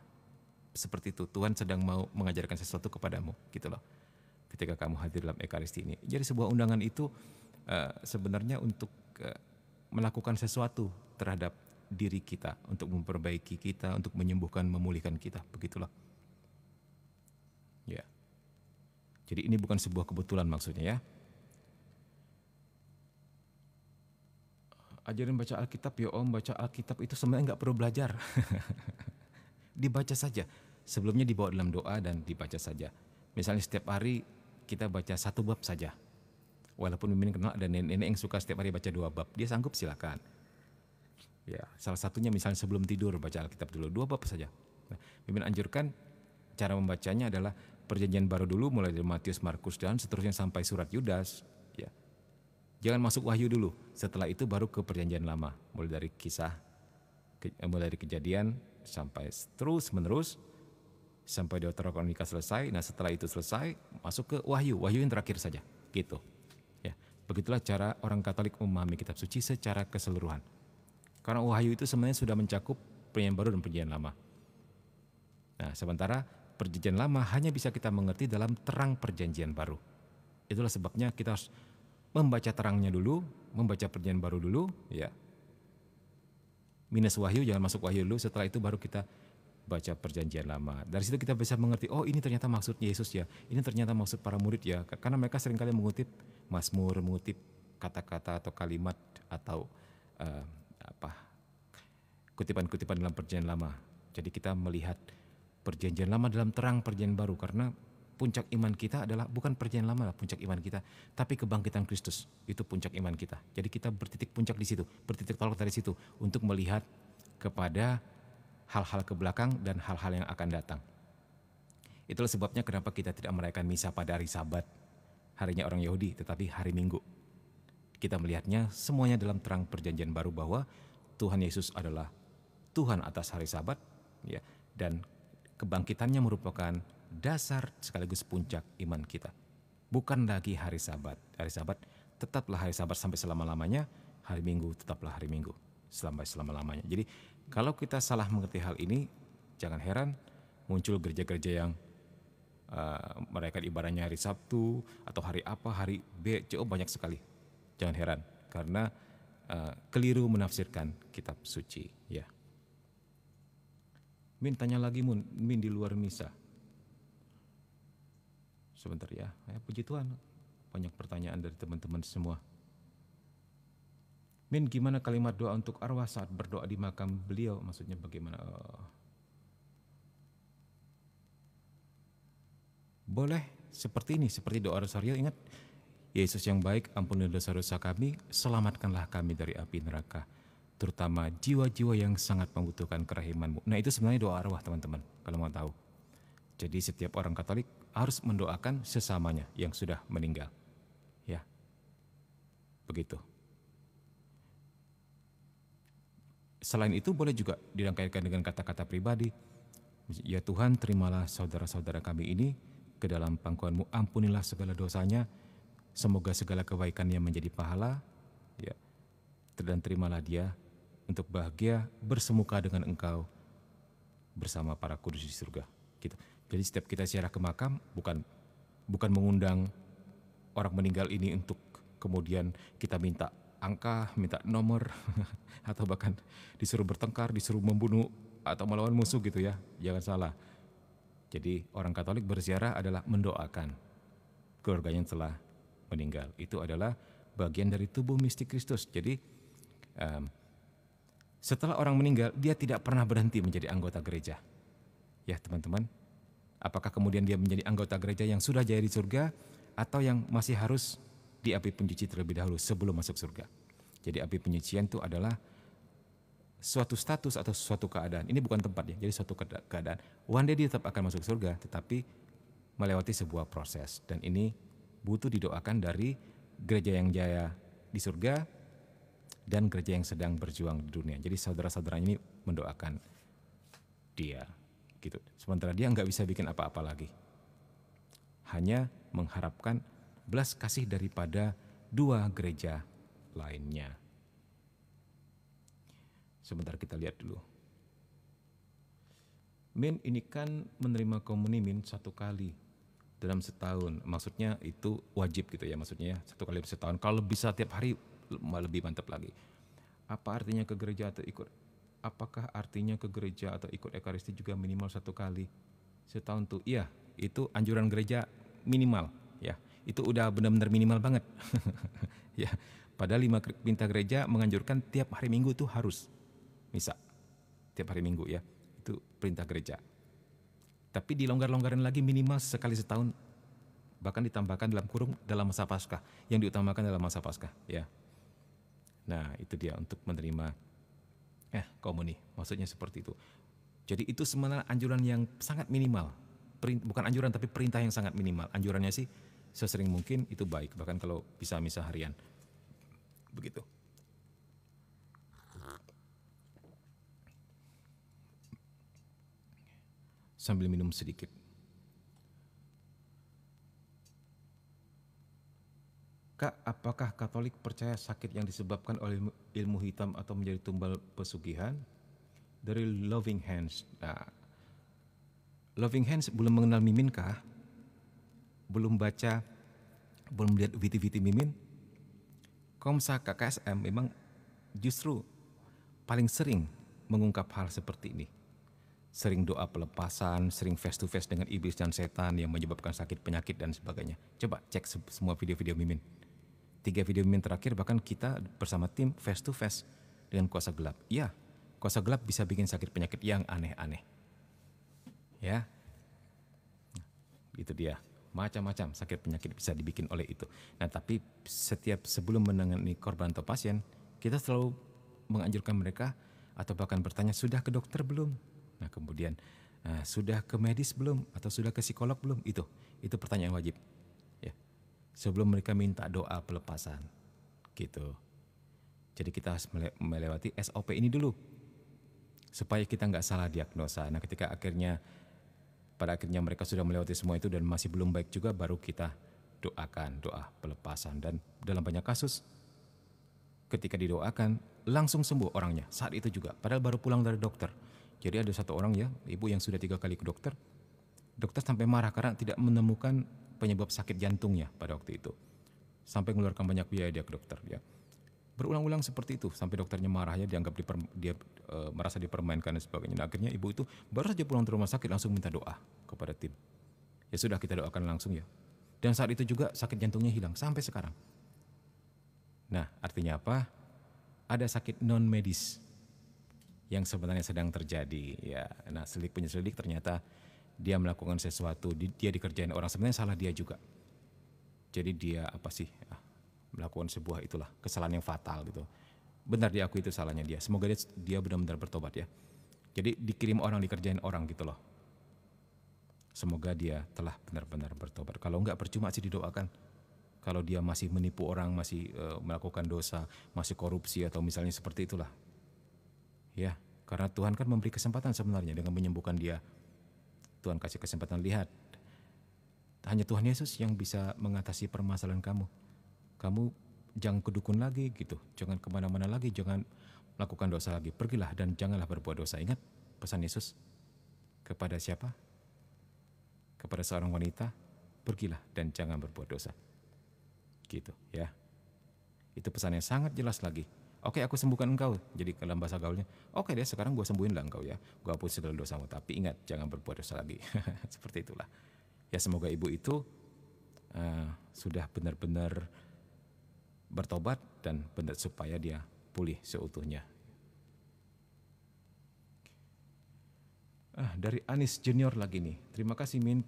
seperti itu. Tuhan sedang mau mengajarkan sesuatu kepadamu, gitu loh. Ketika kamu hadir dalam ekaristi ini, jadi sebuah undangan itu sebenarnya untuk melakukan sesuatu terhadap diri kita, untuk memperbaiki kita, untuk menyembuhkan, memulihkan kita, begitulah. Ya. Jadi ini bukan sebuah kebetulan maksudnya, ya. Ajarin baca Alkitab ya Om, baca Alkitab itu sebenarnya nggak perlu belajar. Dibaca saja. Sebelumnya dibawa dalam doa dan dibaca saja. Misalnya setiap hari kita baca 1 bab saja. Walaupun Mimin kenal ada nenek-nenek yang suka setiap hari baca 2 bab, dia sanggup silakan. Ya, salah satunya misalnya sebelum tidur baca Alkitab dulu 2 bab saja. Nah, Mimin anjurkan cara membacanya adalah Perjanjian Baru dulu, mulai dari Matius, Markus dan seterusnya sampai surat Yudas. Ya. Jangan masuk Wahyu dulu. Setelah itu baru ke Perjanjian Lama, mulai dari mulai dari Kejadian sampai terus menerus sampai Deuterokanonika selesai. Nah, setelah itu selesai, masuk ke Wahyu yang terakhir saja, gitu. Ya, begitulah cara orang Katolik memahami kitab suci secara keseluruhan. Karena Wahyu itu sebenarnya sudah mencakup Perjanjian Baru dan Perjanjian Lama. Nah, sementara Perjanjian Lama hanya bisa kita mengerti dalam terang Perjanjian Baru. Itulah sebabnya kita harus membaca terangnya dulu, membaca Perjanjian Baru dulu, ya. Minus Wahyu, jangan masuk Wahyu dulu, setelah itu baru kita baca Perjanjian Lama. Dari situ kita bisa mengerti, oh ini ternyata maksud Yesus ya, ini ternyata maksud para murid ya. Karena mereka seringkali mengutip Mazmur, mengutip kata-kata atau kalimat atau kutipan-kutipan dalam Perjanjian Lama. Jadi kita melihat Perjanjian Lama dalam terang Perjanjian Baru, karena puncak iman kita adalah bukan Perjanjian Lama lah puncak iman kita, tapi kebangkitan Kristus itu puncak iman kita. Jadi kita bertitik puncak di situ, bertitik tolak dari situ untuk melihat kepada hal-hal ke belakang dan hal-hal yang akan datang. Itulah sebabnya kenapa kita tidak merayakan misa pada hari Sabat, harinya orang Yahudi, tetapi hari Minggu. Kita melihatnya semuanya dalam terang Perjanjian Baru bahwa Tuhan Yesus adalah Tuhan atas hari Sabat, ya, dan kebangkitannya merupakan dasar sekaligus puncak iman kita. Bukan lagi hari Sabat. Hari Sabat tetaplah hari Sabat sampai selama-lamanya, hari Minggu tetaplah hari Minggu sampai selama-lamanya. Jadi kalau kita salah mengerti hal ini, jangan heran muncul gereja-gereja yang merayakan ibadahnya hari Sabtu atau hari apa, hari B, banyak sekali. Jangan heran karena keliru menafsirkan kitab suci, ya. Min tanya lagi, Min di luar misa. Sebentar ya, puji Tuhan, banyak pertanyaan dari teman-teman semua. Min, gimana kalimat doa untuk arwah saat berdoa di makam beliau? Maksudnya bagaimana? Boleh seperti ini, seperti doa rosario. Ingat, Yesus yang baik, ampuni dosa-dosa kami, selamatkanlah kami dari api neraka, terutama jiwa-jiwa yang sangat membutuhkan kerahiman-Mu. Nah, itu sebenarnya doa arwah, teman-teman, kalau mau tahu. Jadi setiap orang Katolik harus mendoakan sesamanya yang sudah meninggal. Ya. Begitu. Selain itu boleh juga dirangkaikan dengan kata-kata pribadi. Ya Tuhan, terimalah saudara-saudara kami ini ke dalam pangkuan-Mu, ampunilah segala dosanya, semoga segala kebaikannya menjadi pahala, ya. Dan terimalah dia untuk bahagia bersemuka dengan Engkau bersama para kudus di surga. Gitu. Jadi setiap kita ziarah ke makam bukan mengundang orang meninggal ini untuk kemudian kita minta angka, minta nomor, atau bahkan disuruh bertengkar, disuruh membunuh atau melawan musuh gitu ya. Jangan salah. Jadi orang Katolik berziarah adalah mendoakan keluarganya yang telah meninggal. Itu adalah bagian dari tubuh mistik Kristus. Jadi setelah orang meninggal, dia tidak pernah berhenti menjadi anggota gereja. Ya teman-teman, apakah kemudian dia menjadi anggota gereja yang sudah jadi di surga, atau yang masih harus di api pencuci terlebih dahulu sebelum masuk surga. Jadi api penyucian itu adalah suatu status atau suatu keadaan. Ini bukan tempat ya, jadi suatu keadaan. One day dia tetap akan masuk surga, tetapi melewati sebuah proses. Dan ini butuh didoakan dari gereja yang jaya di surga dan gereja yang sedang berjuang di dunia. Jadi saudara-saudara ini mendoakan dia, gitu. Sementara dia nggak bisa bikin apa-apa lagi. Hanya mengharapkan belas kasih daripada dua gereja lainnya. Sebentar kita lihat dulu. Min ini kan menerima komuni Min 1 kali dalam setahun. Maksudnya itu wajib gitu ya, maksudnya 1 kali setahun. Kalau bisa tiap hari lebih mantap lagi. Apa artinya ke gereja atau ikut? Apakah artinya ke gereja atau ikut ekaristi juga minimal 1 kali setahun tuh? Iya, itu anjuran gereja minimal ya. Itu udah benar-benar minimal banget. Ya, padahal 5 perintah gereja menganjurkan tiap hari Minggu tuh harus misa. Tiap hari Minggu ya. Itu perintah gereja. Tapi dilonggar-longgarin lagi minimal sekali setahun. Bahkan ditambahkan dalam kurung dalam masa Paskah. Yang diutamakan dalam masa Paskah ya. Nah, itu dia untuk menerima komuni. Maksudnya seperti itu. Jadi itu sebenarnya anjuran yang sangat minimal. Bukan anjuran tapi perintah yang sangat minimal. Anjurannya sih sesering mungkin itu baik, bahkan kalau bisa misa harian. Begitu. Sambil minum sedikit. Kak, apakah Katolik percaya sakit yang disebabkan oleh ilmu hitam atau menjadi tumbal pesugihan? Dari Loving Hands. Nah, Loving Hands belum mengenal Mimin kah? Belum baca, belum lihat viti-viti Mimin? Komsa KKSM memang justru paling sering mengungkap hal seperti ini. Sering doa pelepasan, sering face to face dengan iblis dan setan yang menyebabkan sakit, penyakit dan sebagainya. Coba cek semua video-video Mimin. 3 video Mimin terakhir bahkan kita bersama tim face to face dengan kuasa gelap. Iya, kuasa gelap bisa bikin sakit penyakit yang aneh-aneh. Ya, itu dia. Macam-macam sakit penyakit bisa dibikin oleh itu. Nah, tapi sebelum menangani korban atau pasien, kita selalu menganjurkan mereka atau bahkan bertanya, sudah ke dokter belum? Nah, kemudian sudah ke medis belum? Atau sudah ke psikolog belum? Itu pertanyaan wajib. Ya. Sebelum mereka minta doa pelepasan, gitu. Jadi kita harus melewati SOP ini dulu, supaya kita nggak salah diagnosa. Nah, ketika pada akhirnya mereka sudah melewati semua itu dan masih belum baik juga, baru kita doakan doa pelepasan. Dan dalam banyak kasus, ketika didoakan langsung sembuh orangnya saat itu juga, padahal baru pulang dari dokter. Jadi ada satu orang ya, ibu yang sudah 3 kali ke dokter. Dokter sampai marah karena tidak menemukan penyebab sakit jantungnya pada waktu itu. Sampai mengeluarkan banyak biaya dia ke dokter ya. Berulang-ulang seperti itu sampai dokternya marah ya, dianggap dia merasa dipermainkan dan sebagainya. Nah, akhirnya ibu itu baru saja pulang dari rumah sakit langsung minta doa kepada tim. Ya sudah, kita doakan langsung ya. Dan saat itu juga sakit jantungnya hilang sampai sekarang. Nah, artinya apa? Ada sakit non medis yang sebenarnya sedang terjadi ya. Nah, penyelidik ternyata dia melakukan sesuatu, dia dikerjain orang, sebenarnya salah dia juga. Jadi dia melakukan sebuah kesalahan yang fatal gitu. Benar diakui itu salahnya dia. Semoga dia benar-benar bertobat ya. Jadi dikirim orang, dikerjain orang gitu loh. Semoga dia telah benar-benar bertobat. Kalau enggak percuma sih didoakan. Kalau dia masih menipu orang, masih melakukan dosa, masih korupsi atau misalnya seperti itulah. Ya, karena Tuhan kan memberi kesempatan sebenarnya dengan menyembuhkan dia. Tuhan kasih kesempatan, lihat. Hanya Tuhan Yesus yang bisa mengatasi permasalahan kamu. Kamu jangan kedukun lagi gitu, jangan kemana-mana lagi, jangan melakukan dosa lagi. Pergilah dan janganlah berbuat dosa. Ingat pesan Yesus kepada siapa? Kepada seorang wanita, pergilah dan jangan berbuat dosa. Gitu ya. Itu pesannya sangat jelas lagi. Oke, aku sembuhkan engkau. Jadi dalam bahasa gaulnya, oke deh sekarang gue sembuhin lah engkau ya. Gue hapus segala dosamu. Tapi ingat, jangan berbuat dosa lagi. Seperti itulah. Ya semoga ibu itu sudah benar-benar bertobat dan benar supaya dia pulih seutuhnya. Dari Anis Junior lagi nih. Terima kasih Min.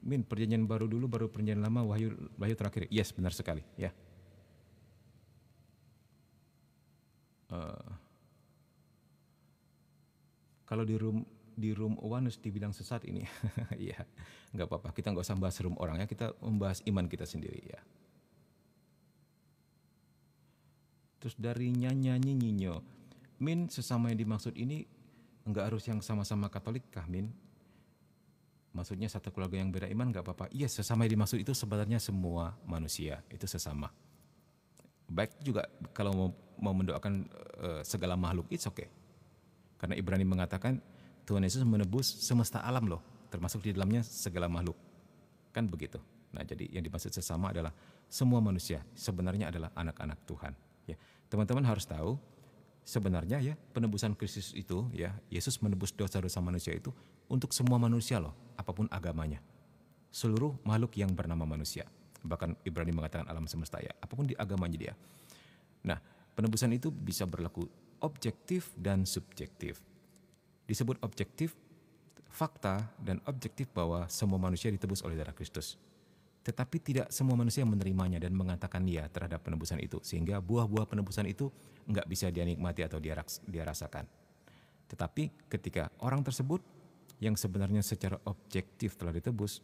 Min, perjanjian baru dulu, baru perjanjian lama, Wahyu terakhir. Yes, benar sekali. Ya. Kalau di room Uranus dibilang sesat ini, ya nggak apa-apa. Kita nggak usah bahas room orang ya. Kita membahas iman kita sendiri ya. Terus dari nyanyi Nyinyo, Min, sesama yang dimaksud ini nggak harus yang sama-sama Katolik kah Min? Maksudnya satu keluarga yang beda iman nggak apa-apa. Iya, sesama yang dimaksud itu sebenarnya semua manusia itu sesama. Baik juga kalau mau mendoakan segala makhluk, it's okay. Karena Ibrani mengatakan Tuhan Yesus menebus semesta alam loh, termasuk di dalamnya segala makhluk. Kan begitu. Nah, jadi yang dimaksud sesama adalah semua manusia sebenarnya adalah anak-anak Tuhan. Ya, teman-teman harus tahu sebenarnya ya penebusan Kristus itu ya, Yesus menebus dosa-dosa manusia itu untuk semua manusia loh, apapun agamanya. Seluruh makhluk yang bernama manusia. Bahkan Ibrani mengatakan alam semesta ya, apapun di agamanya dia. Nah, penebusan itu bisa berlaku objektif dan subjektif. Disebut objektif, fakta dan objektif bahwa semua manusia ditebus oleh darah Kristus. Tetapi tidak semua manusia menerimanya dan mengatakan ya terhadap penebusan itu. Sehingga buah-buah penebusan itu enggak bisa dia nikmati atau dia rasakan. Tetapi ketika orang tersebut yang sebenarnya secara objektif telah ditebus,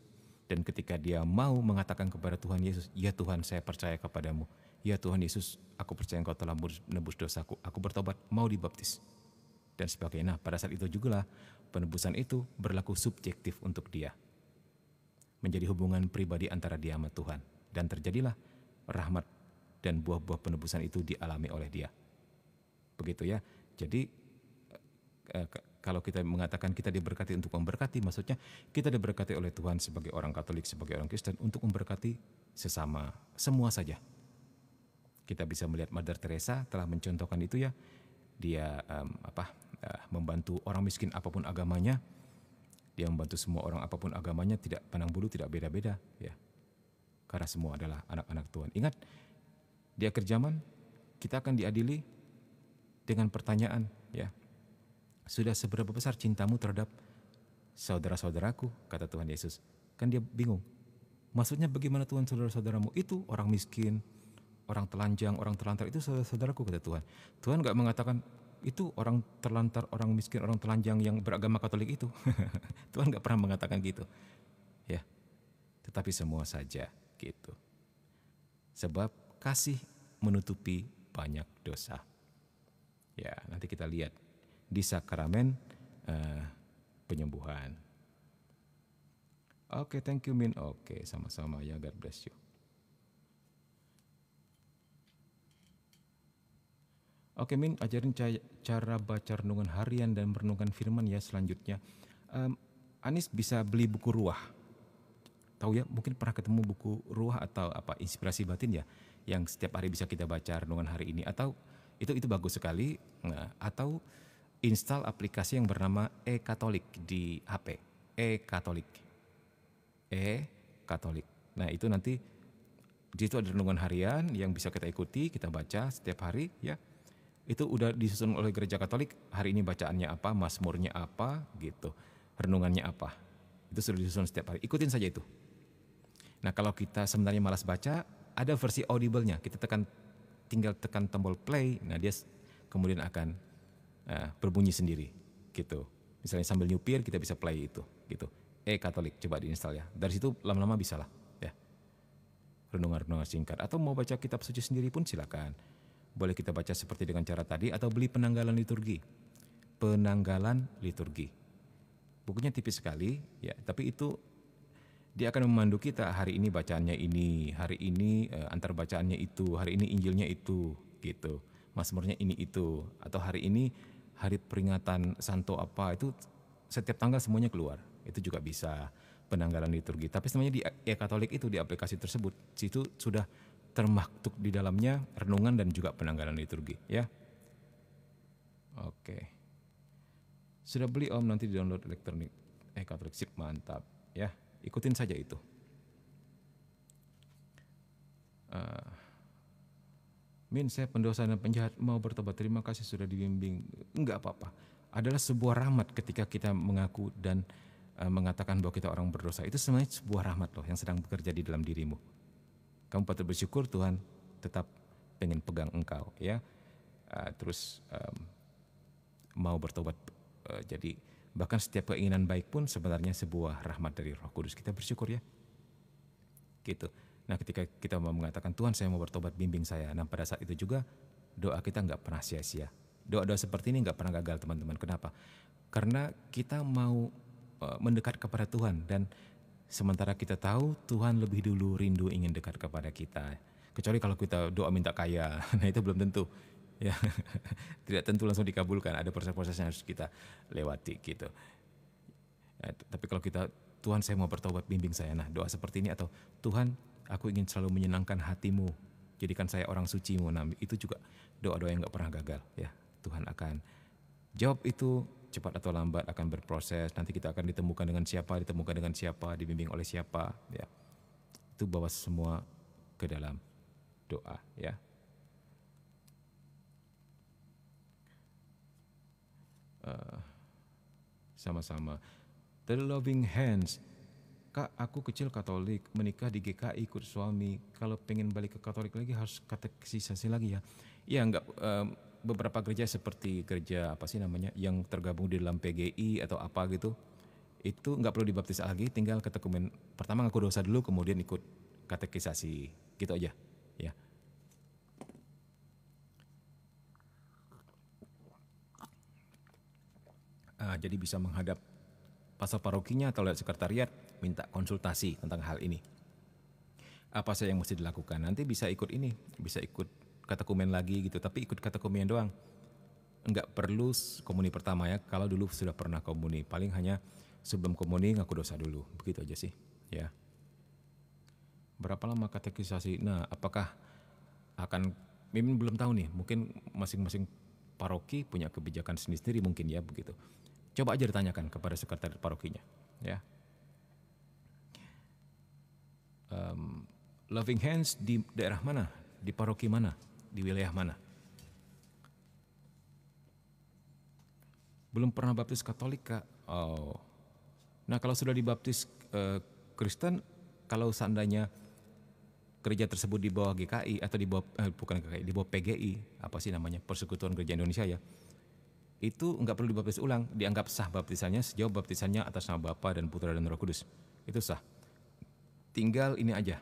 dan ketika dia mau mengatakan kepada Tuhan Yesus, ya Tuhan saya percaya kepadamu, ya Tuhan Yesus aku percaya engkau telah menebus dosaku, aku bertobat, mau dibaptis, dan sebagainya. Nah, pada saat itu juga lah penebusan itu berlaku subjektif untuk dia. Menjadi hubungan pribadi antara dia sama Tuhan. Dan terjadilah rahmat dan buah-buah penebusan itu dialami oleh dia. Begitu ya. Jadi kalau kita mengatakan kita diberkati untuk memberkati, maksudnya kita diberkati oleh Tuhan sebagai orang Katolik, sebagai orang Kristen untuk memberkati sesama, semua saja. Kita bisa melihat Mother Teresa telah mencontohkan itu ya. Dia membantu orang miskin apapun agamanya. Dia membantu semua orang apapun agamanya, tidak pandang bulu, tidak beda-beda ya. Karena semua adalah anak-anak Tuhan. Ingat, di akhir zaman kita akan diadili dengan pertanyaan ya. Sudah seberapa besar cintamu terhadap saudara-saudaraku, kata Tuhan Yesus. Kan dia bingung. Maksudnya bagaimana Tuhan saudara-saudaramu? Itu orang miskin, orang telanjang, orang terlantar, itu saudara-saudaraku, kata Tuhan. Tuhan gak mengatakan itu orang terlantar, orang miskin, orang telanjang yang beragama Katolik itu. Tuhan gak pernah mengatakan gitu. Ya. Tetapi semua saja gitu. Sebab kasih menutupi banyak dosa. Ya, nanti kita lihat di sakramen penyembuhan. Oke, thank you Min. Oke, sama-sama ya, God bless you. Oke Min, ajarin cara baca renungan harian dan merenungkan firman ya selanjutnya. Anis bisa beli buku Ruah. Tahu ya, mungkin pernah ketemu buku Ruah atau apa Inspirasi Batin ya, yang setiap hari bisa kita baca renungan hari ini, atau itu bagus sekali. Atau install aplikasi yang bernama e-Katolik di HP. E-Katolik. Nah, itu nanti di situ ada renungan harian yang bisa kita ikuti, kita baca setiap hari ya. Itu udah disusun oleh Gereja Katolik, hari ini bacaannya apa, mazmurnya apa gitu. Renungannya apa. Itu sudah disusun setiap hari. Ikutin saja itu. Nah, kalau kita sebenarnya malas baca, ada versi audible-nya. Kita tinggal tekan tombol play, nah dia kemudian akan berbunyi sendiri gitu. Misalnya sambil nyupir kita bisa play itu gitu. E-Katolik, coba diinstal ya. Dari situ lama-lama bisa lah ya. Renungan-renungan singkat, atau mau baca kitab suci sendiri pun silakan. Boleh kita baca seperti dengan cara tadi, atau beli penanggalan liturgi. Bukunya tipis sekali ya, tapi itu dia akan memandu kita, hari ini bacaannya ini, hari ini antar bacaannya itu, hari ini Injilnya itu gitu. Mazmurnya ini itu, atau hari ini hari peringatan santo apa, itu setiap tanggal semuanya keluar. Itu juga bisa penanggalan liturgi. Tapi sebenarnya di e-Katolik itu, di aplikasi tersebut, situ sudah termaktub di dalamnya renungan dan juga penanggalan liturgi ya. Oke. Sudah beli Om, nanti di download elektronik Katolik Sip, mantap ya. Ikutin saja itu. Min, saya pendosa dan penjahat, mau bertobat, terima kasih sudah dibimbing. Enggak apa-apa. Adalah sebuah rahmat ketika kita mengaku dan mengatakan bahwa kita orang berdosa. Itu sebenarnya sebuah rahmat loh yang sedang bekerja di dalam dirimu. Kamu patut bersyukur Tuhan tetap pengen pegang engkau ya. Terus mau bertobat. Jadi bahkan setiap keinginan baik pun sebenarnya sebuah rahmat dari Roh Kudus. Kita bersyukur ya. Gitu. Nah ketika kita mau mengatakan Tuhan saya mau bertobat, bimbing saya. Nah pada saat itu juga doa kita nggak pernah sia-sia. Doa-doa seperti ini nggak pernah gagal teman-teman. Kenapa? Karena kita mau mendekat kepada Tuhan, dan sementara kita tahu Tuhan lebih dulu rindu ingin dekat kepada kita. Kecuali kalau kita doa minta kaya, nah itu belum tentu ya. Tidak tentu langsung dikabulkan, ada proses-proses yang harus kita lewati gitu ya. Tapi kalau kita, Tuhan saya mau bertobat, bimbing saya, nah doa seperti ini, atau Tuhan aku ingin selalu menyenangkan hatimu, jadikan saya orang sucimu, nah itu juga doa-doa yang gak pernah gagal ya. Tuhan akan jawab itu, cepat atau lambat akan berproses. Nanti kita akan ditemukan dengan siapa, dibimbing oleh siapa ya. Itu bawa semua ke dalam doa ya. Sama-sama. The Loving Hands. Kak, aku kecil Katolik, menikah di GKI ikut suami. Kalau pengen balik ke Katolik lagi harus katekisasi lagi ya. Ya enggak, beberapa gereja seperti gereja apa sih namanya yang tergabung di dalam PGI atau apa gitu, itu nggak perlu dibaptis lagi, tinggal katekumen pertama ngaku dosa dulu, kemudian ikut katekisasi gitu aja ya. Jadi bisa menghadap pastor parokinya atau lewat sekretariat minta konsultasi tentang hal ini. Apa saja yang mesti dilakukan? Nanti bisa ikut ini, bisa ikut katekumen lagi gitu, tapi ikut katekumen doang. Enggak perlu komuni pertama ya, kalau dulu sudah pernah komuni, paling hanya sebelum komuni ngaku dosa dulu, begitu aja sih ya. Berapa lama katekisasi? Nah apakah akan, Mimin belum tahu nih, mungkin masing-masing paroki punya kebijakan sendiri-sendiri mungkin ya begitu. Coba aja ditanyakan kepada sekretariat parokinya ya. Loving Hands di daerah mana? Di paroki mana? Di wilayah mana? Belum pernah baptis Katolik Kak? Oh. Nah kalau sudah dibaptis Kristen, kalau seandainya gereja tersebut di bawah GKI atau di bawah bukan GKI, di bawah PGI, apa sih namanya, Persekutuan Gereja Indonesia ya, itu enggak perlu dibaptis ulang, dianggap sah baptisannya sejauh baptisannya atas nama Bapa dan Putra dan Roh Kudus. Itu sah. Tinggal ini aja.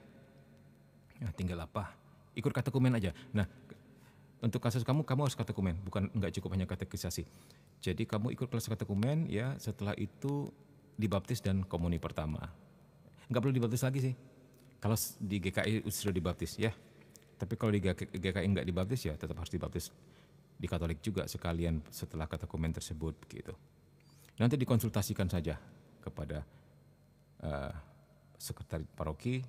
Nah, tinggal apa? Ikut katekumen aja. Nah, untuk kasus kamu harus katekumen, bukan enggak cukup hanya katekisasi. Jadi kamu ikut kelas katekumen ya, setelah itu dibaptis dan komuni pertama. Enggak perlu dibaptis lagi sih. Kalau di GKI sudah dibaptis ya. Tapi kalau di GKI enggak dibaptis ya tetap harus dibaptis di Katolik juga sekalian setelah katekumen tersebut begitu. Nanti dikonsultasikan saja kepada sekretariat paroki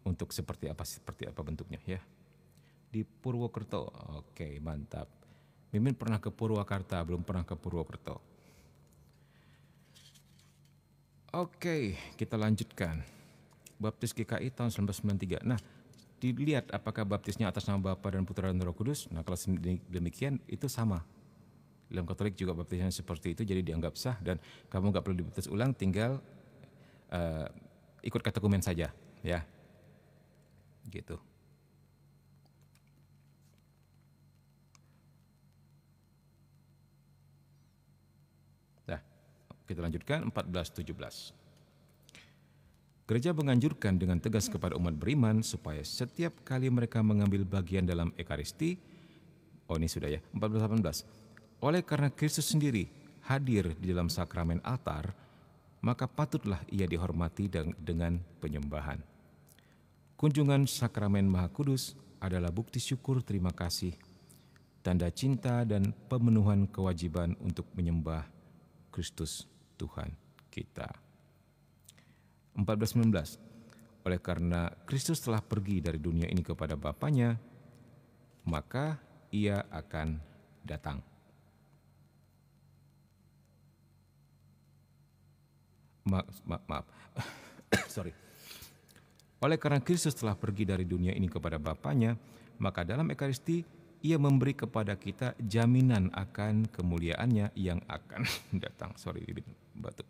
untuk seperti apa bentuknya ya. Di Purwokerto, oke mantap. Mimin pernah ke Purwakarta, belum pernah ke Purwokerto. Oke, kita lanjutkan. Baptis GKI tahun 1993. Nah, dilihat apakah baptisnya atas nama Bapa dan Putra dan Roh Kudus. Nah kalau demikian itu sama. Dalam Katolik juga baptisnya seperti itu, jadi dianggap sah dan kamu nggak perlu dibaptis ulang, tinggal ikut katekumen saja ya. Gitu. Nah, kita lanjutkan 14:17. Gereja menganjurkan dengan tegas kepada umat beriman supaya setiap kali mereka mengambil bagian dalam Ekaristi, oh ini sudah ya, 14:18. Oleh karena Kristus sendiri hadir di dalam sakramen altar, maka patutlah ia dihormati dengan penyembahan. Kunjungan sakramen Maha Kudus adalah bukti syukur terima kasih, tanda cinta dan pemenuhan kewajiban untuk menyembah Kristus Tuhan kita. 14:19. Oleh karena Kristus telah pergi dari dunia ini kepada Bapanya, maka ia akan datang. Maaf. Sorry. Oleh karena Kristus telah pergi dari dunia ini kepada Bapanya, maka dalam Ekaristi ia memberi kepada kita jaminan akan kemuliaannya yang akan datang. Sorry, bibit batuk.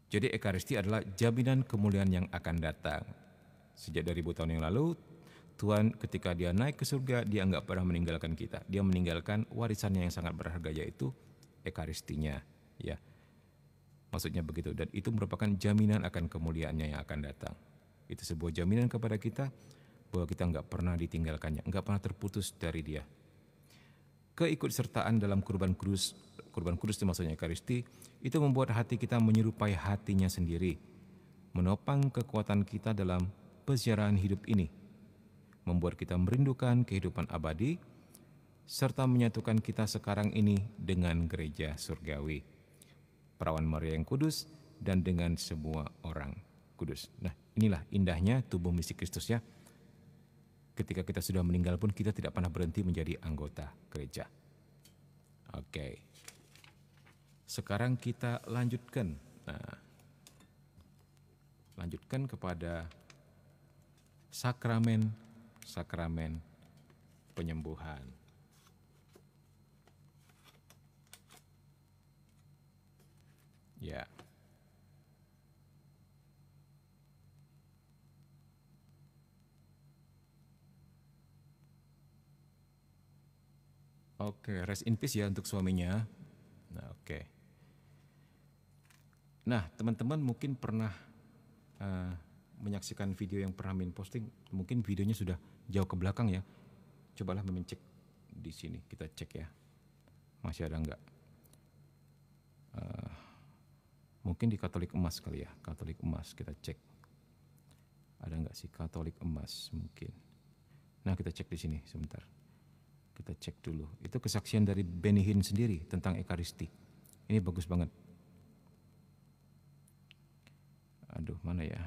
Jadi Ekaristi adalah jaminan kemuliaan yang akan datang. Sejak 2000 tahun yang lalu, Tuhan ketika dia naik ke surga, dia nggak pernah meninggalkan kita. Dia meninggalkan warisannya yang sangat berharga, yaitu Ekaristinya. Ya, maksudnya begitu. Dan itu merupakan jaminan akan kemuliaannya yang akan datang. Itu sebuah jaminan kepada kita bahwa kita nggak pernah ditinggalkannya, nggak pernah terputus dari dia. Keikutsertaan dalam kurban kudus itu maksudnya Ekaristi, itu membuat hati kita menyerupai hatinya sendiri, menopang kekuatan kita dalam peziarahan hidup ini, membuat kita merindukan kehidupan abadi, serta menyatukan kita sekarang ini dengan gereja surgawi, Perawan Maria yang kudus, dan dengan semua orang kudus. Nah, inilah indahnya tubuh misi Kristus ya. Ketika kita sudah meninggal pun kita tidak pernah berhenti menjadi anggota gereja. Oke. Sekarang kita lanjutkan. Nah, lanjutkan kepada sakramen penyembuhan. Ya. Oke, rest in peace ya untuk suaminya. Nah, oke. Nah, teman-teman mungkin pernah menyaksikan video yang pernah Min posting. Mungkin videonya sudah jauh ke belakang ya. Cobalah Min cek di sini, kita cek ya. Masih ada enggak? Mungkin di Katolik Emas kali ya, Katolik Emas kita cek. Ada enggak sih Katolik Emas mungkin? Nah, kita cek di sini sebentar. Kita cek dulu. Itu kesaksian dari Benny Hinn sendiri tentang Ekaristi. Ini bagus banget. Aduh, mana ya?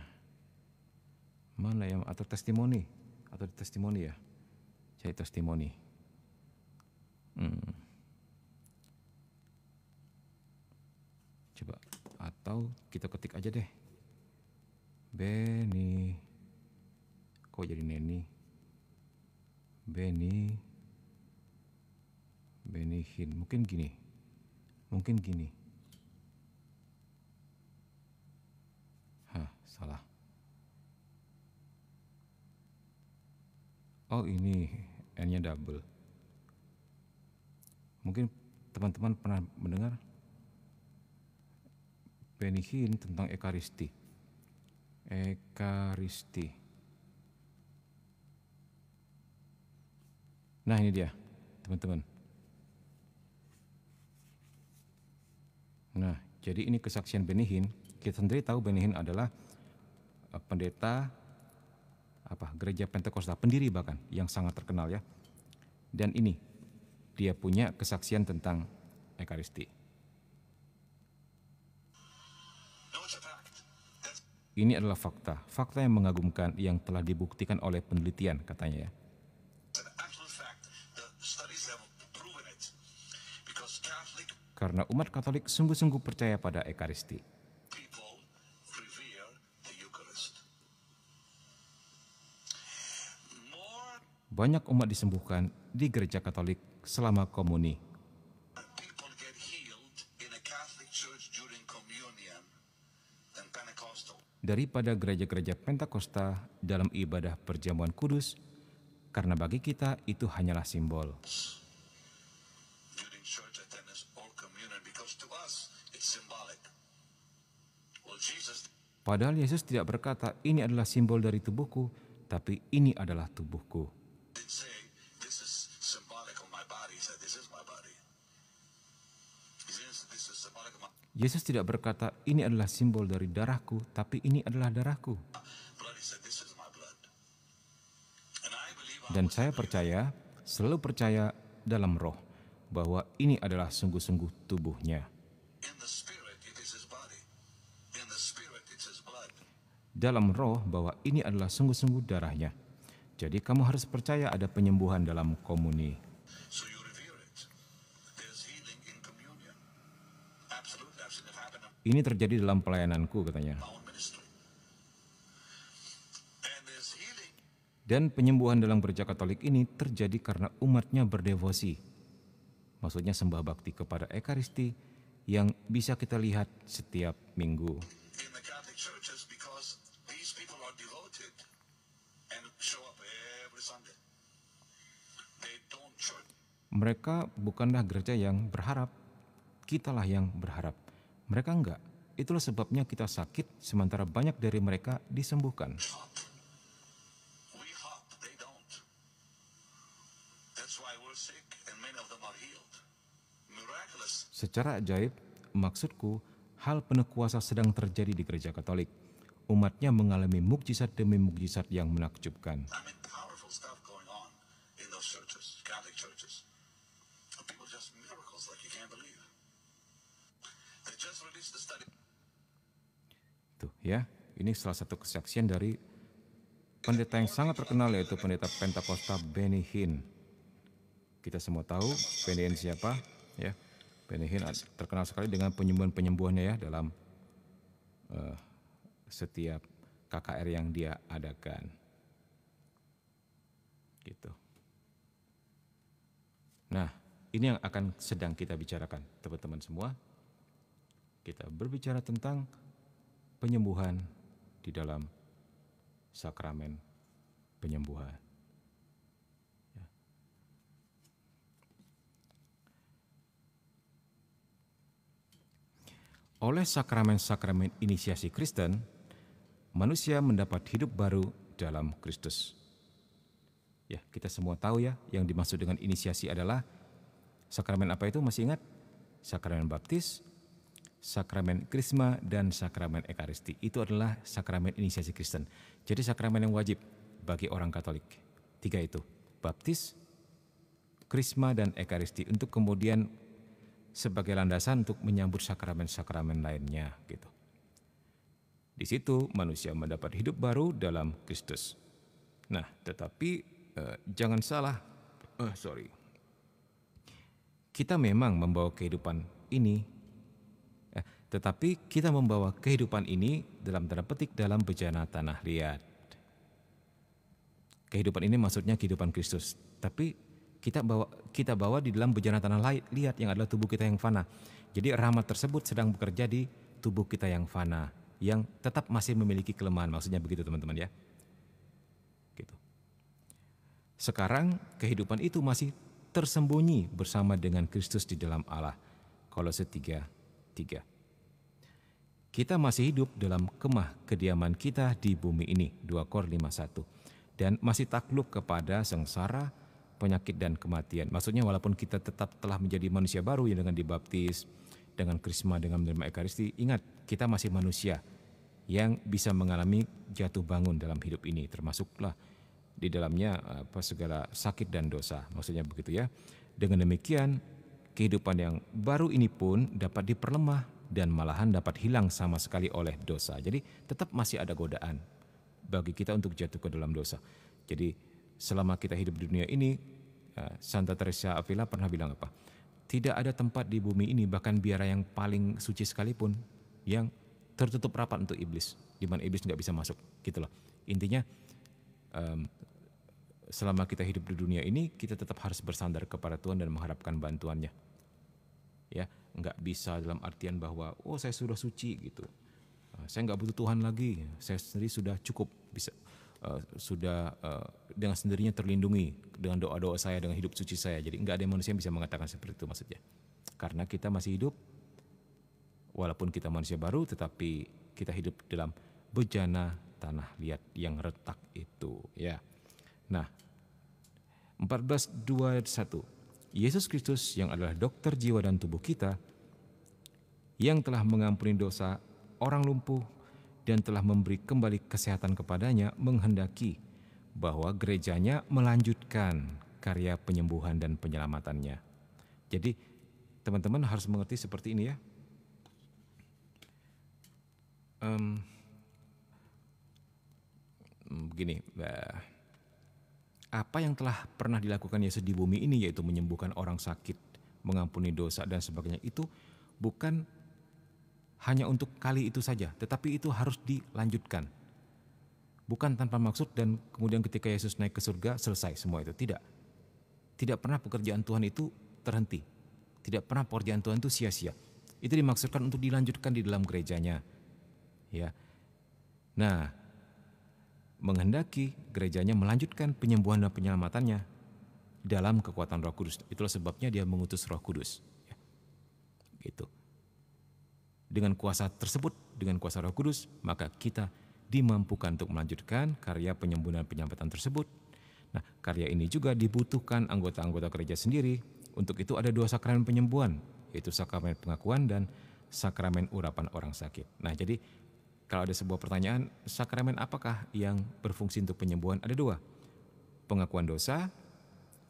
Atau testimoni ya? Cari testimoni. Coba, atau kita ketik aja deh. Benny. Kok jadi Neni? Benny Hinn. Mungkin gini. Salah. Oh, ini N-nya double. Mungkin teman-teman pernah mendengar Benny Hinn tentang Ekaristi. Nah, ini dia, teman-teman. Nah, jadi ini kesaksian Benny Hinn. Kita sendiri tahu Benny Hinn adalah pendeta gereja Pentakosta, pendiri bahkan yang sangat terkenal ya. Dan ini dia punya kesaksian tentang Ekaristi. Ini adalah fakta yang mengagumkan yang telah dibuktikan oleh penelitian katanya ya. Karena umat Katolik sungguh-sungguh percaya pada Ekaristi. Banyak umat disembuhkan di gereja Katolik selama komuni. Daripada gereja-gereja Pentakosta dalam ibadah perjamuan kudus, karena bagi kita itu hanyalah simbol. Padahal Yesus tidak berkata, ini adalah simbol dari tubuhku, tapi ini adalah tubuhku. Yesus tidak berkata, ini adalah simbol dari darahku, tapi ini adalah darahku. Dan saya percaya, selalu percaya dalam roh, bahwa ini adalah sungguh-sungguh tubuhnya. dalam roh bahwa ini adalah sungguh-sungguh darahnya. Jadi kamu harus percaya ada penyembuhan dalam komuni. Ini terjadi dalam pelayananku, katanya. Dan penyembuhan dalam gereja Katolik ini terjadi karena umatnya berdevosi. Maksudnya sembah bakti kepada Ekaristi yang bisa kita lihat setiap minggu. Mereka bukanlah gereja yang berharap, kitalah yang berharap. Mereka enggak. Itulah sebabnya kita sakit sementara banyak dari mereka disembuhkan. Secara ajaib, maksudku, hal penuh kuasa sedang terjadi di gereja Katolik. Umatnya mengalami mukjizat demi mukjizat yang menakjubkan. Tuh ya, ini salah satu kesaksian dari pendeta yang sangat terkenal, yaitu pendeta Pentakosta Benny Hinn. Kita semua tahu Benny Hinn siapa, ya. Benny Hinn terkenal sekali dengan penyembuhan-penyembuhannya ya dalam setiap KKR yang dia adakan. Gitu. Nah, ini yang akan sedang kita bicarakan, teman-teman semua. Kita berbicara tentang penyembuhan di dalam sakramen penyembuhan. Ya. Oleh sakramen-sakramen inisiasi Kristen, manusia mendapat hidup baru dalam Kristus. Ya, kita semua tahu ya, yang dimaksud dengan inisiasi adalah sakramen apa itu? Masih ingat? Sakramen baptis, sakramen krisma, dan sakramen ekaristi. Itu adalah sakramen inisiasi Kristen. Jadi sakramen yang wajib bagi orang Katolik. 3 itu, baptis, krisma, dan ekaristi, untuk kemudian sebagai landasan untuk menyambut sakramen-sakramen lainnya gitu. Di situ manusia mendapat hidup baru dalam Kristus. Nah, tetapi jangan salah, kita memang membawa kehidupan ini, tetapi kita membawa kehidupan ini dalam tanda petik dalam bejana tanah liat. Kehidupan ini maksudnya kehidupan Kristus, tapi kita bawa di dalam bejana tanah liat yang adalah tubuh kita yang fana. Jadi rahmat tersebut sedang bekerja di tubuh kita yang fana, yang tetap masih memiliki kelemahan. Maksudnya begitu teman-teman ya. Gitu. Sekarang kehidupan itu masih tersembunyi bersama dengan Kristus di dalam Allah. Kolose 3:3. Kita masih hidup dalam kemah kediaman kita di bumi ini, 2 Kor 5:1. Dan masih takluk kepada sengsara, penyakit, dan kematian. Maksudnya walaupun kita tetap telah menjadi manusia baru ya, dengan dibaptis, dengan krisma, dengan menerima ekaristi, ingat kita masih manusia yang bisa mengalami jatuh bangun dalam hidup ini, termasuklah di dalamnya segala sakit dan dosa. Maksudnya begitu ya. Dengan demikian kehidupan yang baru ini pun dapat diperlemah dan malahan dapat hilang sama sekali oleh dosa. Jadi tetap masih ada godaan bagi kita untuk jatuh ke dalam dosa. Jadi selama kita hidup di dunia ini, Santa Teresa Avila pernah bilang apa? Tidak ada tempat di bumi ini, bahkan biara yang paling suci sekalipun, yang tertutup rapat untuk iblis, di mana iblis nggak bisa masuk. Gitu loh. Intinya selama kita hidup di dunia ini, kita tetap harus bersandar kepada Tuhan dan mengharapkan bantuannya. Ya, nggak bisa dalam artian bahwa saya sudah suci gitu, saya nggak butuh Tuhan lagi, saya sendiri sudah cukup bisa. Sudah dengan sendirinya terlindungi dengan doa-doa saya, dengan hidup suci saya. Jadi enggak ada manusia yang bisa mengatakan seperti itu maksudnya. Karena kita masih hidup, walaupun kita manusia baru, tetapi kita hidup dalam bejana tanah liat yang retak itu. Ya. Nah, 14:2:1. Yesus Kristus yang adalah dokter jiwa dan tubuh kita, yang telah mengampuni dosa orang lumpuh dan telah memberi kembali kesehatan kepadanya, menghendaki bahwa gerejanya melanjutkan karya penyembuhan dan penyelamatannya. Jadi teman-teman harus mengerti seperti ini ya. begini, apa yang telah pernah dilakukan Yesus di bumi ini, yaitu menyembuhkan orang sakit, mengampuni dosa dan sebagainya, itu bukan hanya untuk kali itu saja, tetapi itu harus dilanjutkan. Bukan tanpa maksud dan kemudian ketika Yesus naik ke surga selesai semua itu. Tidak. Tidak pernah pekerjaan Tuhan itu terhenti. Tidak pernah pekerjaan Tuhan itu sia-sia. Itu dimaksudkan untuk dilanjutkan di dalam gerejanya. Ya. Nah, menghendaki gerejanya melanjutkan penyembuhan dan penyelamatannya dalam kekuatan Roh Kudus. Itulah sebabnya dia mengutus Roh Kudus. Ya. Gitu. Dengan kuasa tersebut, dengan kuasa Roh Kudus, maka kita dimampukan untuk melanjutkan karya penyembuhan dan penyelamatan tersebut. Nah, karya ini juga dibutuhkan anggota-anggota gereja sendiri. Untuk itu ada 2 sakramen penyembuhan, yaitu sakramen pengakuan dan sakramen urapan orang sakit. Nah, jadi kalau ada sebuah pertanyaan, sakramen apakah yang berfungsi untuk penyembuhan? Ada 2, pengakuan dosa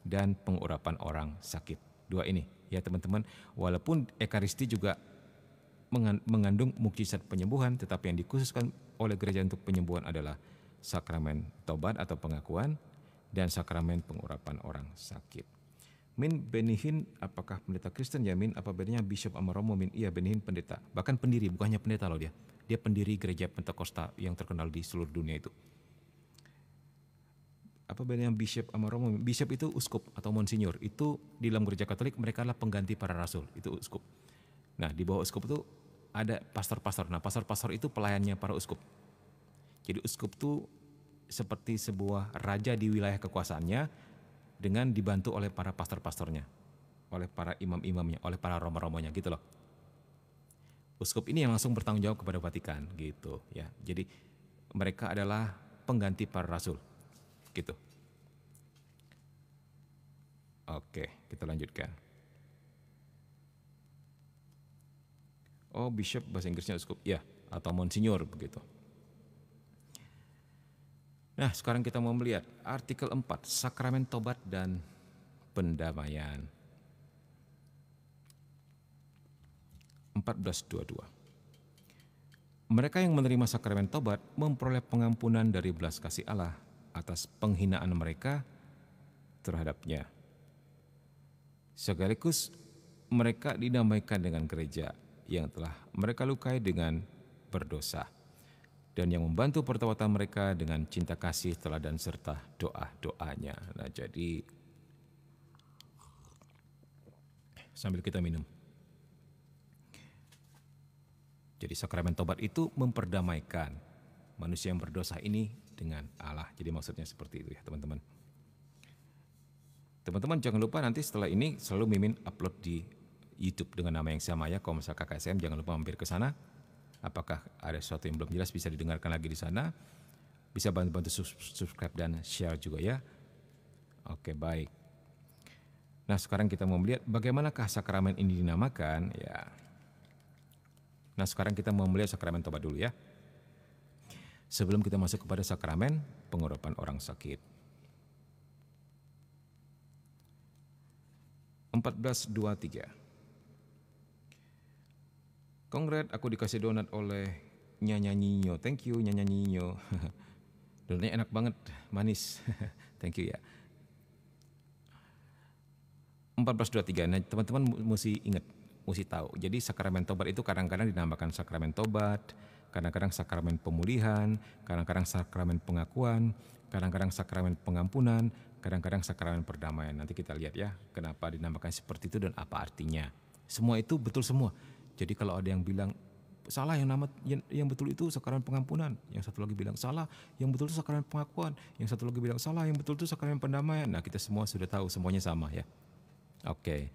dan pengurapan orang sakit. 2 ini, ya teman-teman, walaupun Ekaristi juga mengandung mukjizat penyembuhan, tetapi yang dikhususkan oleh gereja untuk penyembuhan adalah sakramen tobat atau pengakuan dan sakramen pengurapan orang sakit. Min Benihin, apakah pendeta Kristen ya Min? Apa bedanya Bishop sama Romo Min? Iya, Benihin pendeta, bahkan pendiri, bukannya pendeta loh dia. Dia pendiri gereja Pentakosta yang terkenal di seluruh dunia itu. Apa bedanya Bishop sama Romo? Bishop itu uskup atau monsinyur. Itu di dalam gereja Katolik mereka adalah pengganti para rasul, itu uskup. Nah, di bawah uskup itu ada pastor-pastor. Nah, pastor-pastor itu pelayannya para uskup. Jadi uskup itu seperti sebuah raja di wilayah kekuasaannya dengan dibantu oleh para pastor-pastornya, oleh para imam-imamnya, oleh para romo-romonya gitu loh. Uskup ini yang langsung bertanggung jawab kepada Vatikan gitu ya. Jadi mereka adalah pengganti para rasul gitu. Oke, kita lanjutkan. Oh, bishop bahasa Inggrisnya uskup, ya, atau monsinyur begitu. Nah, sekarang kita mau melihat artikel 4, sakramen tobat dan pendamaian. 14:22. Mereka yang menerima sakramen tobat memperoleh pengampunan dari belas kasih Allah atas penghinaan mereka terhadapnya. Sekaligus mereka didamaikan dengan gereja yang telah mereka lukai dengan berdosa, dan yang membantu pertobatan mereka dengan cinta kasih, teladan serta doa-doanya. Nah, jadi sambil kita minum. Jadi sakramen tobat itu memperdamaikan manusia yang berdosa ini dengan Allah. Jadi maksudnya seperti itu ya teman-teman. Teman-teman jangan lupa nanti setelah ini selalu Mimin upload di YouTube dengan nama yang sama ya. Komsel KKSM, jangan lupa mampir ke sana. Apakah ada sesuatu yang belum jelas bisa didengarkan lagi di sana. Bisa bantu-bantu subscribe dan share juga ya. Oke, baik. Nah, sekarang kita mau melihat bagaimanakah sakramen ini dinamakan ya. Nah, sekarang kita mau melihat sakramen tobat dulu ya. Sebelum kita masuk kepada sakramen pengurapan orang sakit. 14:23. Kongret, aku dikasih donat oleh Nyanya Nyinyo. Thank you Nyanya Nyinyo. Donatnya enak banget, manis. Thank you ya. 14:23. Nah, teman-teman mesti ingat, mesti tahu. Jadi sakramen tobat itu kadang-kadang dinamakan sakramen tobat, kadang-kadang sakramen pemulihan, kadang-kadang sakramen pengakuan, kadang-kadang sakramen pengampunan, kadang-kadang sakramen perdamaian. Nanti kita lihat ya, kenapa dinamakan seperti itu dan apa artinya. Semua itu betul semua. Jadi kalau ada yang bilang salah, yang betul itu sakramen pengampunan, yang satu lagi bilang salah, yang betul itu sakramen pengakuan, yang satu lagi bilang salah, yang betul itu sakramen pendamaian. Nah, kita semua sudah tahu semuanya sama ya. Oke.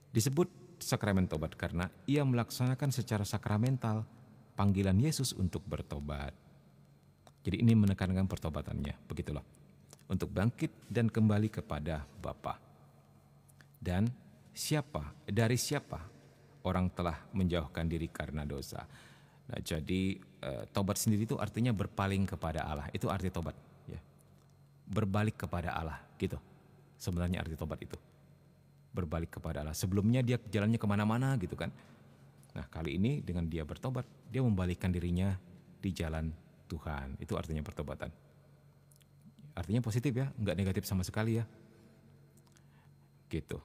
Disebut sakramen tobat karena ia melaksanakan secara sakramental panggilan Yesus untuk bertobat. Jadi ini menekankan pertobatannya, begitulah. Untuk bangkit dan kembali kepada Bapa. Dan dari siapa orang telah menjauhkan diri karena dosa. Nah, jadi tobat sendiri itu artinya berpaling kepada Allah. Itu arti tobat ya. Berbalik kepada Allah gitu. Sebenarnya arti tobat itu. Berbalik kepada Allah. Sebelumnya dia jalannya kemana-mana gitu kan. Nah, kali ini dengan dia bertobat, dia membalikkan dirinya di jalan Tuhan. Itu artinya pertobatan. Artinya positif ya, enggak negatif sama sekali ya. Gitu.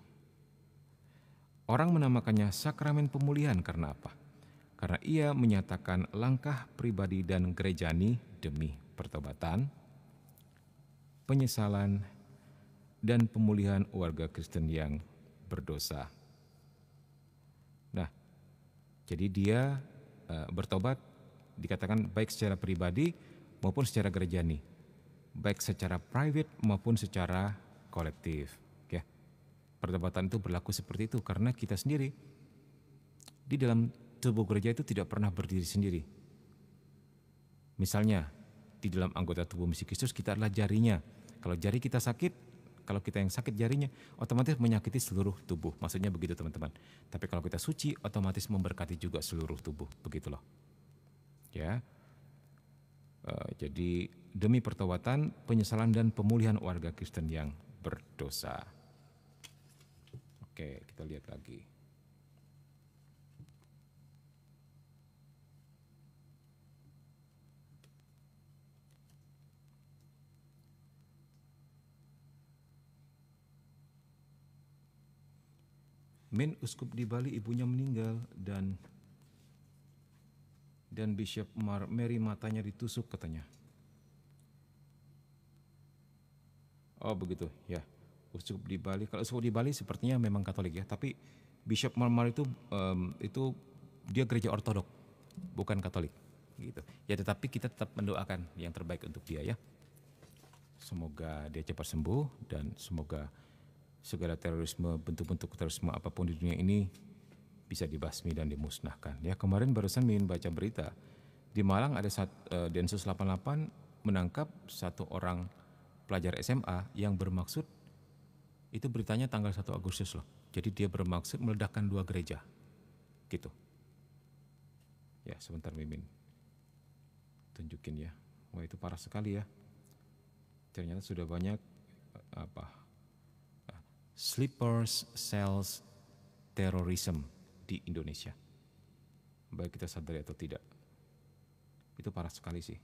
Orang menamakannya sakramen pemulihan karena apa? Karena ia menyatakan langkah pribadi dan gerejani demi pertobatan, penyesalan, dan pemulihan warga Kristen yang berdosa. Nah, jadi dia bertobat dikatakan baik secara pribadi maupun secara gerejani, baik secara private maupun secara kolektif. Ya, pertobatan itu berlaku seperti itu karena kita sendiri di dalam tubuh gereja itu tidak pernah berdiri sendiri. Misalnya di dalam anggota tubuh misi Kristus kita adalah jarinya. Kalau jari kita sakit, kalau kita yang sakit jarinya, otomatis menyakiti seluruh tubuh. Maksudnya begitu teman-teman. Tapi kalau kita suci, otomatis memberkati juga seluruh tubuh. Begitu loh. Ya. Jadi demi pertobatan, penyesalan dan pemulihan warga Kristen yang berdosa. Oke, kita lihat lagi. Min uskup di Bali ibunya meninggal dan Bishop Mary matanya ditusuk katanya. Oh begitu ya. Uskup di Bali, kalau uskup di Bali sepertinya memang Katolik ya, tapi Bishop Mar itu dia gereja ortodok, bukan Katolik gitu. Ya tetapi kita tetap mendoakan yang terbaik untuk dia ya. Semoga dia cepat sembuh dan semoga segala terorisme, bentuk-bentuk terorisme apapun di dunia ini bisa dibasmi dan dimusnahkan. Ya, kemarin barusan Mimin baca berita di Malang ada Densus 88 menangkap satu orang pelajar SMA yang bermaksud, itu beritanya tanggal 1 Agustus loh. Jadi dia bermaksud meledakkan 2 gereja. Gitu. Ya, sebentar Mimin tunjukin ya. Wah, itu parah sekali ya. Ternyata sudah banyak sleeper cells terrorism di Indonesia. Baik kita sadari atau tidak. Itu parah sekali sih.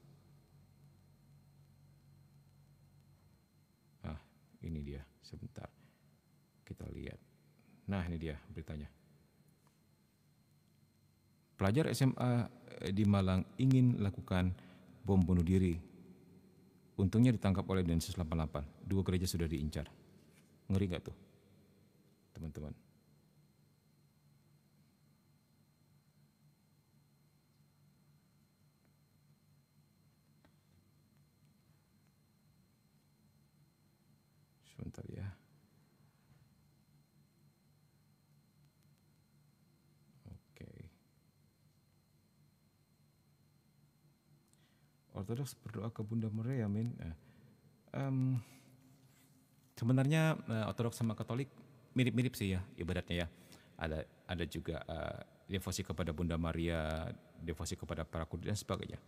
Nah, ini dia, sebentar. Kita lihat. Nah, ini dia beritanya. Pelajar SMA di Malang ingin lakukan bom bunuh diri. Untungnya ditangkap oleh Densus 88. 2 gereja sudah diincar. Ngeri gak tuh, teman-teman? Sebentar ya. Oke. Ortodoks berdoa ke Bunda Maria, Min. Sebenarnya Ortodoks sama Katolik mirip-mirip sih ya ibadatnya ya. Ada juga devosi kepada Bunda Maria, devosi kepada para kudus dan sebagainya.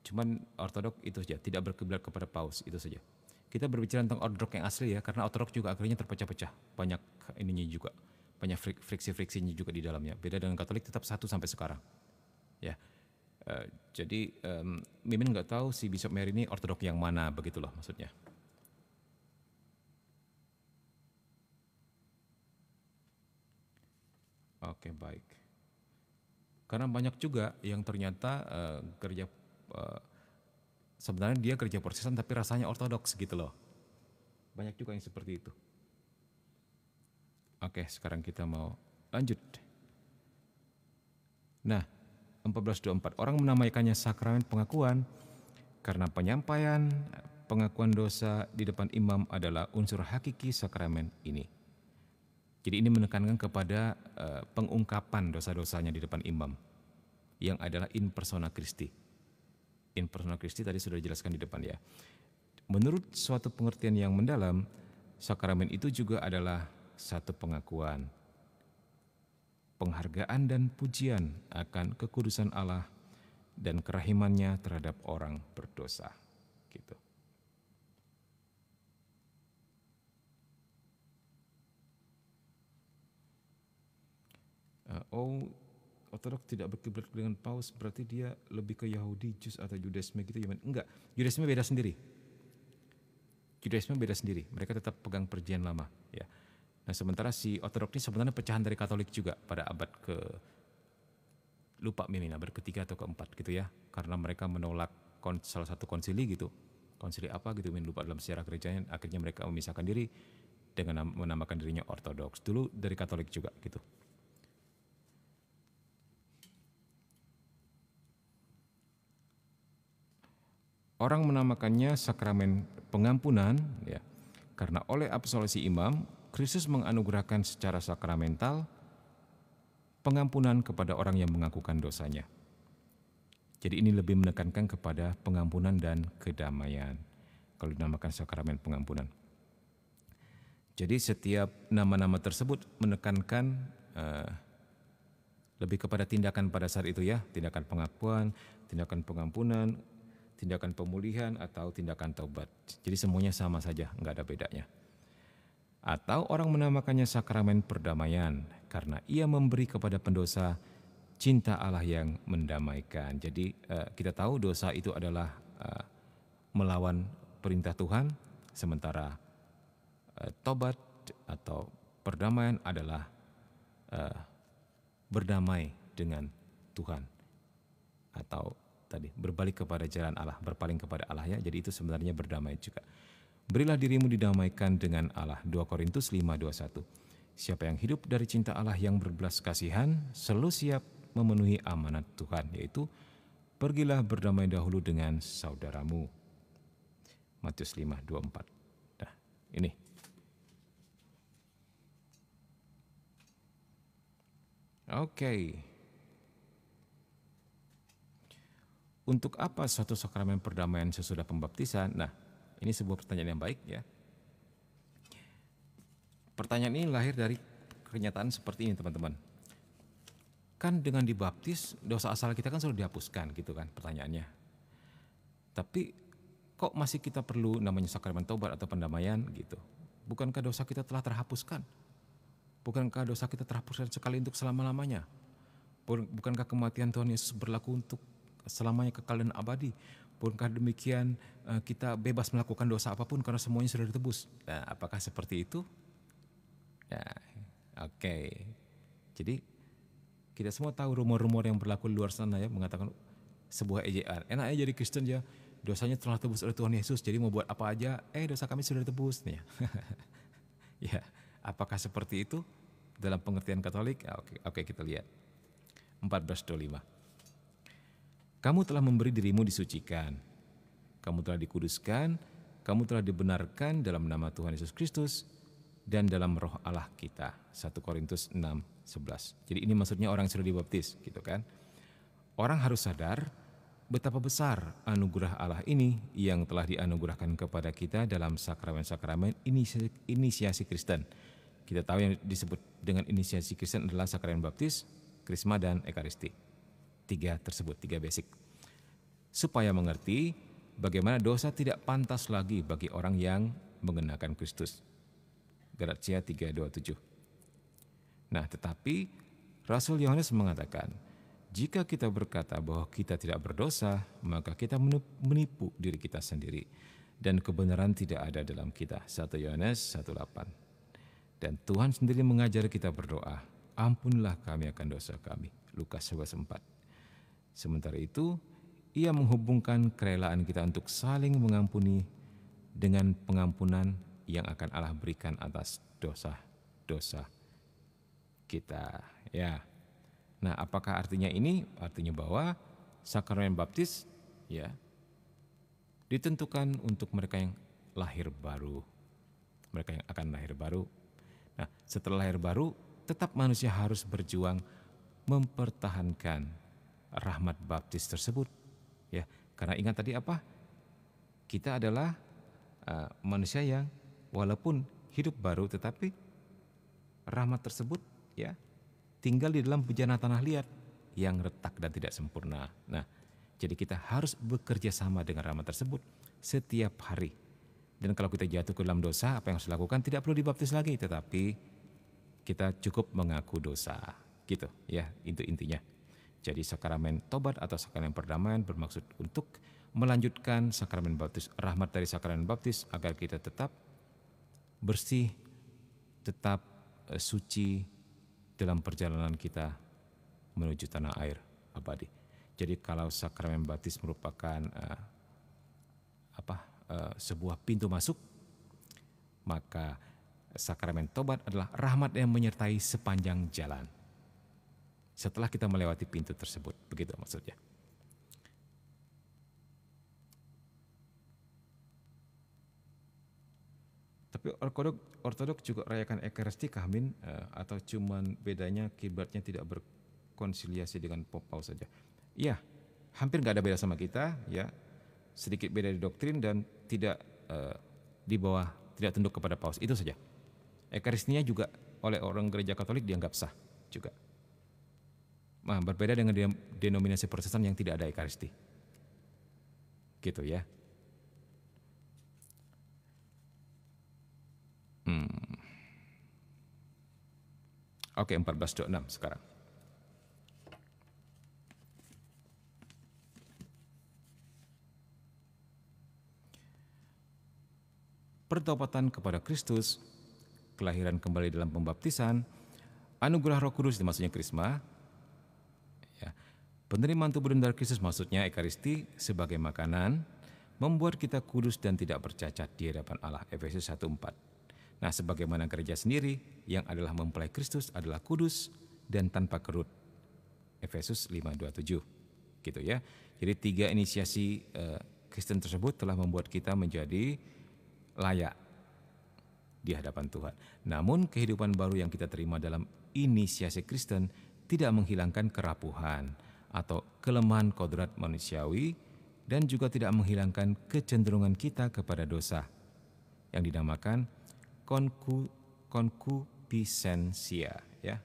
Cuman Ortodoks itu saja, tidak berkiblat kepada Paus, itu saja. Kita berbicara tentang Ortodoks yang asli ya, karena Ortodoks juga akhirnya terpecah-pecah, banyak ininya juga, banyak friksi-friksinya juga di dalamnya. Beda dengan Katolik tetap satu sampai sekarang. Ya, jadi Mimin nggak tahu si Bishop Mary ini Ortodoks yang mana, begitulah maksudnya. Oke, baik. Karena banyak juga yang ternyata gereja sebenarnya dia gereja Protestan tapi rasanya Ortodoks gitu loh. Banyak juga yang seperti itu. Oke, sekarang kita mau lanjut. Nah, 1424 orang menamaikannya sakramen pengakuan karena penyampaian pengakuan dosa di depan imam adalah unsur hakiki sakramen ini. Jadi ini menekankan kepada pengungkapan dosa-dosanya di depan imam yang adalah in persona Christi. In persona Christi tadi sudah dijelaskan di depan ya. Menurut suatu pengertian yang mendalam, sakramen itu juga adalah satu pengakuan, penghargaan dan pujian akan kekudusan Allah dan kerahimannya terhadap orang berdosa. Gitu. Ortodoks tidak berkiblat dengan Paus, berarti dia lebih ke Yahudi, Jus atau Judaisme gitu ya? Enggak, Judaisme beda sendiri. Judaisme beda sendiri, mereka tetap pegang perjanjian lama. Ya. Nah sementara si Ortodoks ini sebenarnya pecahan dari Katolik juga pada abad ke lupa abad ketiga atau keempat gitu ya, karena mereka menolak salah satu konsili gitu, konsili apa gitu, lupa dalam sejarah gerejanya, akhirnya mereka memisahkan diri dengan menamakan dirinya Ortodoks. Dulu dari Katolik juga gitu. Orang menamakannya sakramen pengampunan, ya, karena oleh absolusi imam, Kristus menganugerahkan secara sakramental pengampunan kepada orang yang mengakukan dosanya. Jadi ini lebih menekankan kepada pengampunan dan kedamaian kalau dinamakan sakramen pengampunan. Jadi setiap nama-nama tersebut menekankan lebih kepada tindakan pada saat itu ya, tindakan pengakuan, tindakan pengampunan, tindakan pemulihan atau tindakan taubat. Jadi semuanya sama saja, enggak ada bedanya. Atau orang menamakannya sakramen perdamaian karena ia memberi kepada pendosa cinta Allah yang mendamaikan. Jadi kita tahu dosa itu adalah melawan perintah Tuhan, sementara tobat atau perdamaian adalah berdamai dengan Tuhan atau tadi berbalik kepada jalan Allah, berpaling kepada Allah ya. Jadi itu sebenarnya berdamai juga. Berilah dirimu didamaikan dengan Allah. 2 Korintus 5:21. Siapa yang hidup dari cinta Allah yang berbelas kasihan selalu siap memenuhi amanat Tuhan, yaitu pergilah berdamai dahulu dengan saudaramu. Matius 5:24. Nah, ini. Oke. Untuk apa suatu sakramen perdamaian sesudah pembaptisan? Nah, ini sebuah pertanyaan yang baik ya. Pertanyaan ini lahir dari kenyataan seperti ini teman-teman. Kan dengan dibaptis dosa asal kita kan sudah dihapuskan gitu kan pertanyaannya. Tapi kok masih kita perlu namanya sakramen taubat atau pendamaian gitu? Bukankah dosa kita telah terhapuskan? Bukankah dosa kita terhapuskan sekali untuk selama-lamanya? Bukankah kematian Tuhan Yesus berlaku untuk selamanya kekal dan abadi? Bukankah demikian kita bebas melakukan dosa apapun karena semuanya sudah ditebus? Nah, apakah seperti itu? Ya, oke. Jadi kita semua tahu rumor-rumor yang berlaku di luar sana ya, mengatakan sebuah ejaan. Enak aja jadi Kristen ya, dosanya telah tebus oleh Tuhan Yesus, jadi mau buat apa aja, dosa kami sudah ditebus nih. Ya, apakah seperti itu dalam pengertian Katolik? Oke, kita lihat. 14:25. Kamu telah memberi dirimu disucikan, kamu telah dikuduskan, kamu telah dibenarkan dalam nama Tuhan Yesus Kristus dan dalam roh Allah kita. 1 Korintus 6:11. Jadi ini maksudnya orang yang sudah dibaptis gitu kan. Orang harus sadar betapa besar anugerah Allah ini yang telah dianugerahkan kepada kita dalam sakramen-sakramen inisiasi Kristen. Kita tahu yang disebut dengan inisiasi Kristen adalah sakramen baptis, krisma, dan ekaristi. 3 tersebut, 3 basic. Supaya mengerti bagaimana dosa tidak pantas lagi bagi orang yang mengenakan Kristus. Galatia 3:27. Nah, tetapi Rasul Yohanes mengatakan, jika kita berkata bahwa kita tidak berdosa, maka kita menipu diri kita sendiri dan kebenaran tidak ada dalam kita. 1 Yohanes 1:8. Dan Tuhan sendiri mengajar kita berdoa, ampunilah kami akan dosa kami. Lukas 11:4. Sementara itu, ia menghubungkan kerelaan kita untuk saling mengampuni dengan pengampunan yang akan Allah berikan atas dosa-dosa kita. Ya. Nah, apakah artinya ini? Artinya bahwa sakramen baptis ya ditentukan untuk mereka yang lahir baru. Mereka yang akan lahir baru. Nah, setelah lahir baru, tetap manusia harus berjuang mempertahankan rahmat baptis tersebut. Ya, karena ingat tadi apa? Kita adalah manusia yang walaupun hidup baru tetapi rahmat tersebut ya tinggal di dalam bejana tanah liat yang retak dan tidak sempurna. Nah, jadi kita harus bekerja sama dengan rahmat tersebut setiap hari. Dan kalau kita jatuh ke dalam dosa, apa yang harus dilakukan? Tidak perlu dibaptis lagi, tetapi kita cukup mengaku dosa. Gitu ya, itu intinya. Jadi sakramen tobat atau sakramen perdamaian bermaksud untuk melanjutkan sakramen baptis, rahmat dari sakramen baptis agar kita tetap bersih, tetap suci dalam perjalanan kita menuju tanah air abadi. Jadi kalau sakramen baptis merupakan sebuah pintu masuk, maka sakramen tobat adalah rahmat yang menyertai sepanjang jalan setelah kita melewati pintu tersebut. Begitu maksudnya. Tapi ortodok juga rayakan Ekaristi kah, Min? Atau cuman bedanya kiblatnya tidak berkonsiliasi dengan Pop Paus saja? Iya, hampir nggak ada beda sama kita, ya. Sedikit beda di doktrin dan tidak di bawah, tidak tunduk kepada Paus, itu saja. Ekaristinya juga oleh orang gereja Katolik dianggap sah juga. Nah, berbeda dengan denominasi Protestan yang tidak ada Ekaristi. Gitu ya. Oke, 14.26 sekarang. Pertobatan kepada Kristus, kelahiran kembali dalam pembaptisan, anugerah Roh Kudus, maksudnya Krisma, ya, penerimaan tubuh dan darah Kristus maksudnya Ekaristi sebagai makanan, membuat kita kudus dan tidak bercacat di hadapan Allah, Efesus 1:4. Nah, sebagaimana gereja sendiri yang adalah mempelai Kristus adalah kudus dan tanpa kerut, Efesus 5:27, gitu ya. Jadi 3 inisiasi Kristen tersebut telah membuat kita menjadi layak di hadapan Tuhan. Namun kehidupan baru yang kita terima dalam inisiasi Kristen tidak menghilangkan kerapuhan atau kelemahan kodrat manusiawi dan juga tidak menghilangkan kecenderungan kita kepada dosa yang dinamakan konkupisensia, ya.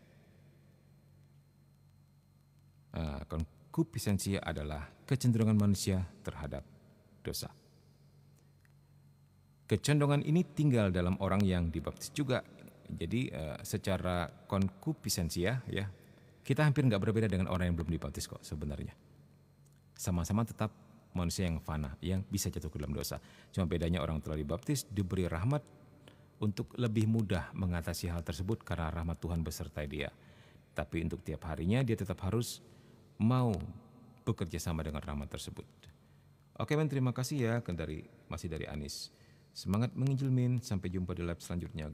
Konkupisensia adalah kecenderungan manusia terhadap dosa. Kecenderungan ini tinggal dalam orang yang dibaptis juga. Jadi secara konkupisensia, ya, kita hampir nggak berbeda dengan orang yang belum dibaptis kok sebenarnya. Sama-sama tetap manusia yang fana, yang bisa jatuh ke dalam dosa. Cuma bedanya orang telah dibaptis diberi rahmat untuk lebih mudah mengatasi hal tersebut karena rahmat Tuhan besertai dia. Tapi untuk tiap harinya dia tetap harus mau bekerja sama dengan rahmat tersebut. Oke, Men, terima kasih ya, masih dari Anis. Semangat menginjil, Min. Sampai jumpa di live selanjutnya.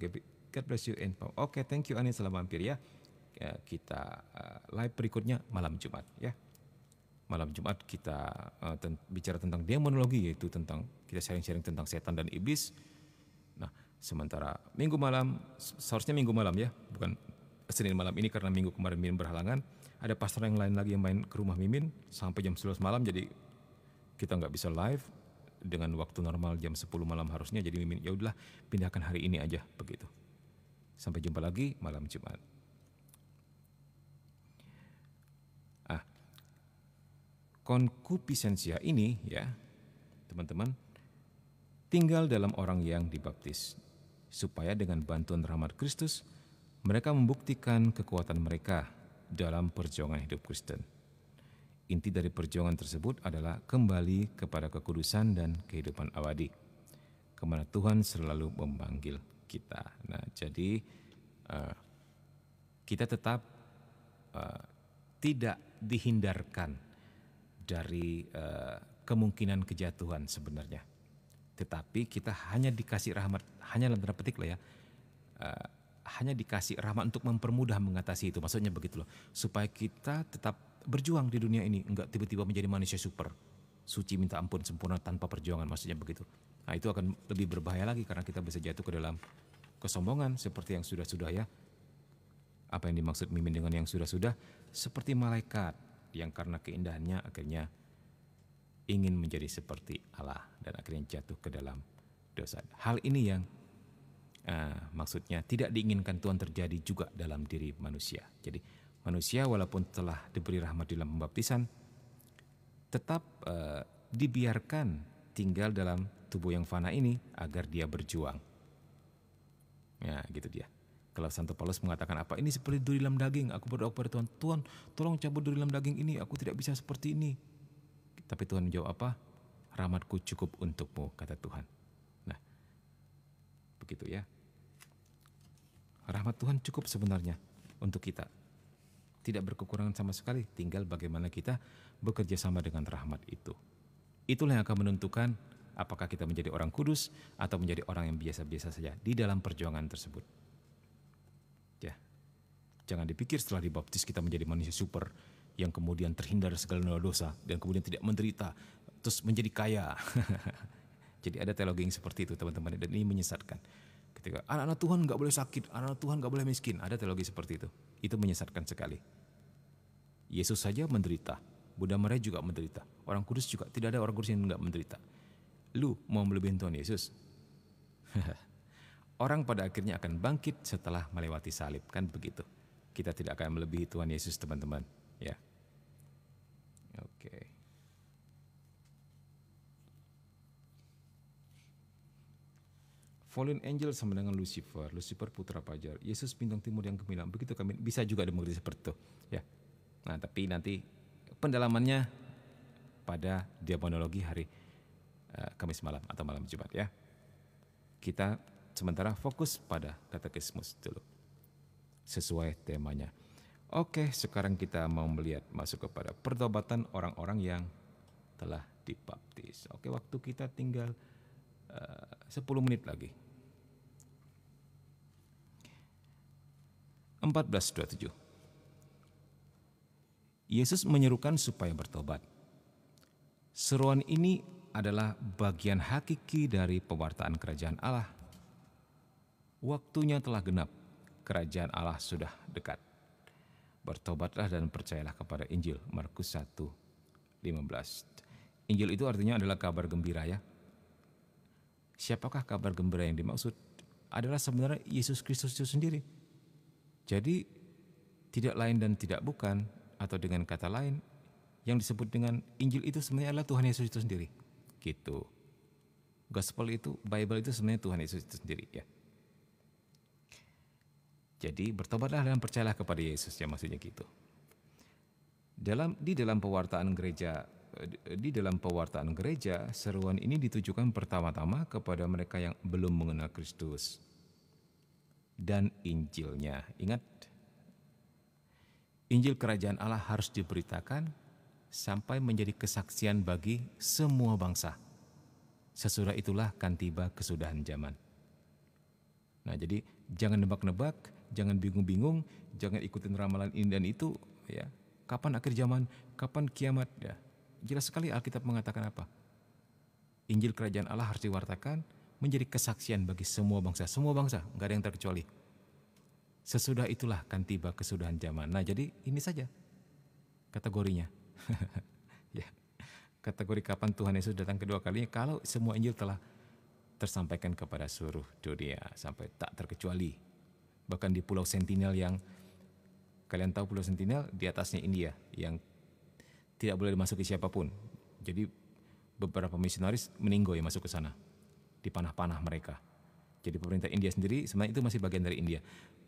God bless you and power. Oke, thank you Anis, selamat mampir ya. Kita live berikutnya malam Jumat ya. Malam Jumat kita bicara tentang demonologi, yaitu tentang kita sharing-sharing tentang setan dan iblis. Nah, sementara minggu malam, seharusnya minggu malam ya, bukan Senin malam ini karena minggu kemarin Mimin berhalangan. Ada pastor yang lain lagi yang main ke rumah Mimin sampai jam 11 malam, jadi kita nggak bisa live dengan waktu normal jam 10 malam harusnya. Jadi Mimin, ya udahlah pindahkan hari ini aja begitu. Sampai jumpa lagi malam Jumat. Konkupisensia ini ya, teman-teman, tinggal dalam orang yang dibaptis, supaya dengan bantuan rahmat Kristus, mereka membuktikan kekuatan mereka dalam perjuangan hidup Kristen. Inti dari perjuangan tersebut adalah kembali kepada kekudusan dan kehidupan abadi, kemana Tuhan selalu memanggil kita. Nah, jadi kita tetap tidak dihindarkan dari kemungkinan kejatuhan sebenarnya. Tetapi kita hanya dikasih rahmat, hanya dalam tanda petik lah ya, hanya dikasih rahmat untuk mempermudah mengatasi itu. Maksudnya begitu loh, supaya kita tetap berjuang di dunia ini, enggak tiba-tiba menjadi manusia super, suci minta ampun sempurna tanpa perjuangan, maksudnya begitu. Nah, itu akan lebih berbahaya lagi karena kita bisa jatuh ke dalam kesombongan seperti yang sudah-sudah ya. Apa yang dimaksud Mimin dengan yang sudah-sudah? Seperti malaikat yang karena keindahannya akhirnya ingin menjadi seperti Allah dan akhirnya jatuh ke dalam dosa. Hal ini yang maksudnya tidak diinginkan Tuhan terjadi juga dalam diri manusia. Jadi manusia walaupun telah diberi rahmat dalam pembaptisan, tetap dibiarkan tinggal dalam tubuh yang fana ini agar dia berjuang. Ya, gitu dia. Kalau Santo Paulus mengatakan apa? Ini seperti duri dalam daging. Aku berdoa kepada Tuhan, Tuhan tolong cabut duri dalam daging ini. Aku tidak bisa seperti ini. Tapi Tuhan menjawab apa? rahmatku cukup untukmu, kata Tuhan. Nah, begitu ya. Rahmat Tuhan cukup sebenarnya untuk kita. Tidak berkekurangan sama sekali, tinggal bagaimana kita bekerja sama dengan rahmat itu. Itulah yang akan menentukan apakah kita menjadi orang kudus atau menjadi orang yang biasa-biasa saja di dalam perjuangan tersebut. Ya, jangan dipikir setelah dibaptis kita menjadi manusia super yang kemudian terhindar segala dosa dan kemudian tidak menderita, terus menjadi kaya. Jadi ada teologi yang seperti itu teman-teman, dan ini menyesatkan. Ketika anak-anak Tuhan nggak boleh sakit, anak-anak Tuhan nggak boleh miskin, ada teologi seperti itu. Itu menyesatkan sekali. Yesus saja menderita, Bunda Maria juga menderita, orang kudus juga, tidak ada orang kudus yang nggak menderita. Lu mau melebihin Tuhan Yesus? Orang pada akhirnya akan bangkit setelah melewati salib, kan begitu. Kita tidak akan melebihi Tuhan Yesus, teman-teman. Ya, oke. Fallen angel sama dengan Lucifer, Lucifer putra fajar, Yesus bintang timur yang gemilang. Begitu kami bisa juga mengerti seperti itu. Ya. Nah, tapi nanti pendalamannya pada demonologi hari Kamis malam atau malam Jumat ya. Kita sementara fokus pada katekismus dulu sesuai temanya. Oke, sekarang kita mau melihat masuk kepada pertobatan orang-orang yang telah dibaptis. Oke, waktu kita tinggal 10 menit lagi. 14:27. Yesus menyerukan supaya bertobat. Seruan ini adalah bagian hakiki dari pewartaan kerajaan Allah. Waktunya telah genap, kerajaan Allah sudah dekat. Bertobatlah dan percayalah kepada Injil. Markus 1:15. Injil itu artinya adalah kabar gembira ya. Siapakah kabar gembira yang dimaksud? Adalah sebenarnya Yesus Kristus itu sendiri. Jadi tidak lain dan tidak bukan, atau dengan kata lain yang disebut dengan Injil itu sebenarnya adalah Tuhan Yesus itu sendiri. Gitu. Gospel itu, Bible itu sebenarnya Tuhan Yesus itu sendiri ya. Jadi bertobatlah dan percayalah kepada Yesus ya, maksudnya gitu. Di dalam pewartaan gereja, seruan ini ditujukan pertama-tama kepada mereka yang belum mengenal Kristus dan Injilnya. Ingat, Injil Kerajaan Allah harus diberitakan sampai menjadi kesaksian bagi semua bangsa. Sesudah itulah kan tiba kesudahan zaman. Nah, jadi jangan nebak-nebak, jangan bingung-bingung, jangan ikutin ramalan ini dan itu ya. Kapan akhir zaman, kapan kiamat ya. Jelas sekali Alkitab mengatakan apa? Injil Kerajaan Allah harus diwartakan menjadi kesaksian bagi semua bangsa, nggak ada yang terkecuali. Sesudah itulah kan tiba kesudahan zaman. Nah, jadi ini saja kategorinya. Ya. Kategori kapan Tuhan Yesus datang kedua kalinya, kalau semua Injil telah tersampaikan kepada seluruh dunia sampai tak terkecuali. Bahkan di Pulau Sentinel yang kalian tahu, Pulau Sentinel di atasnya India yang tidak boleh dimasuki siapapun. Jadi beberapa misionaris meninggoy masuk ke sana di panah-panah mereka. Jadi pemerintah India sendiri sebenarnya itu masih bagian dari India.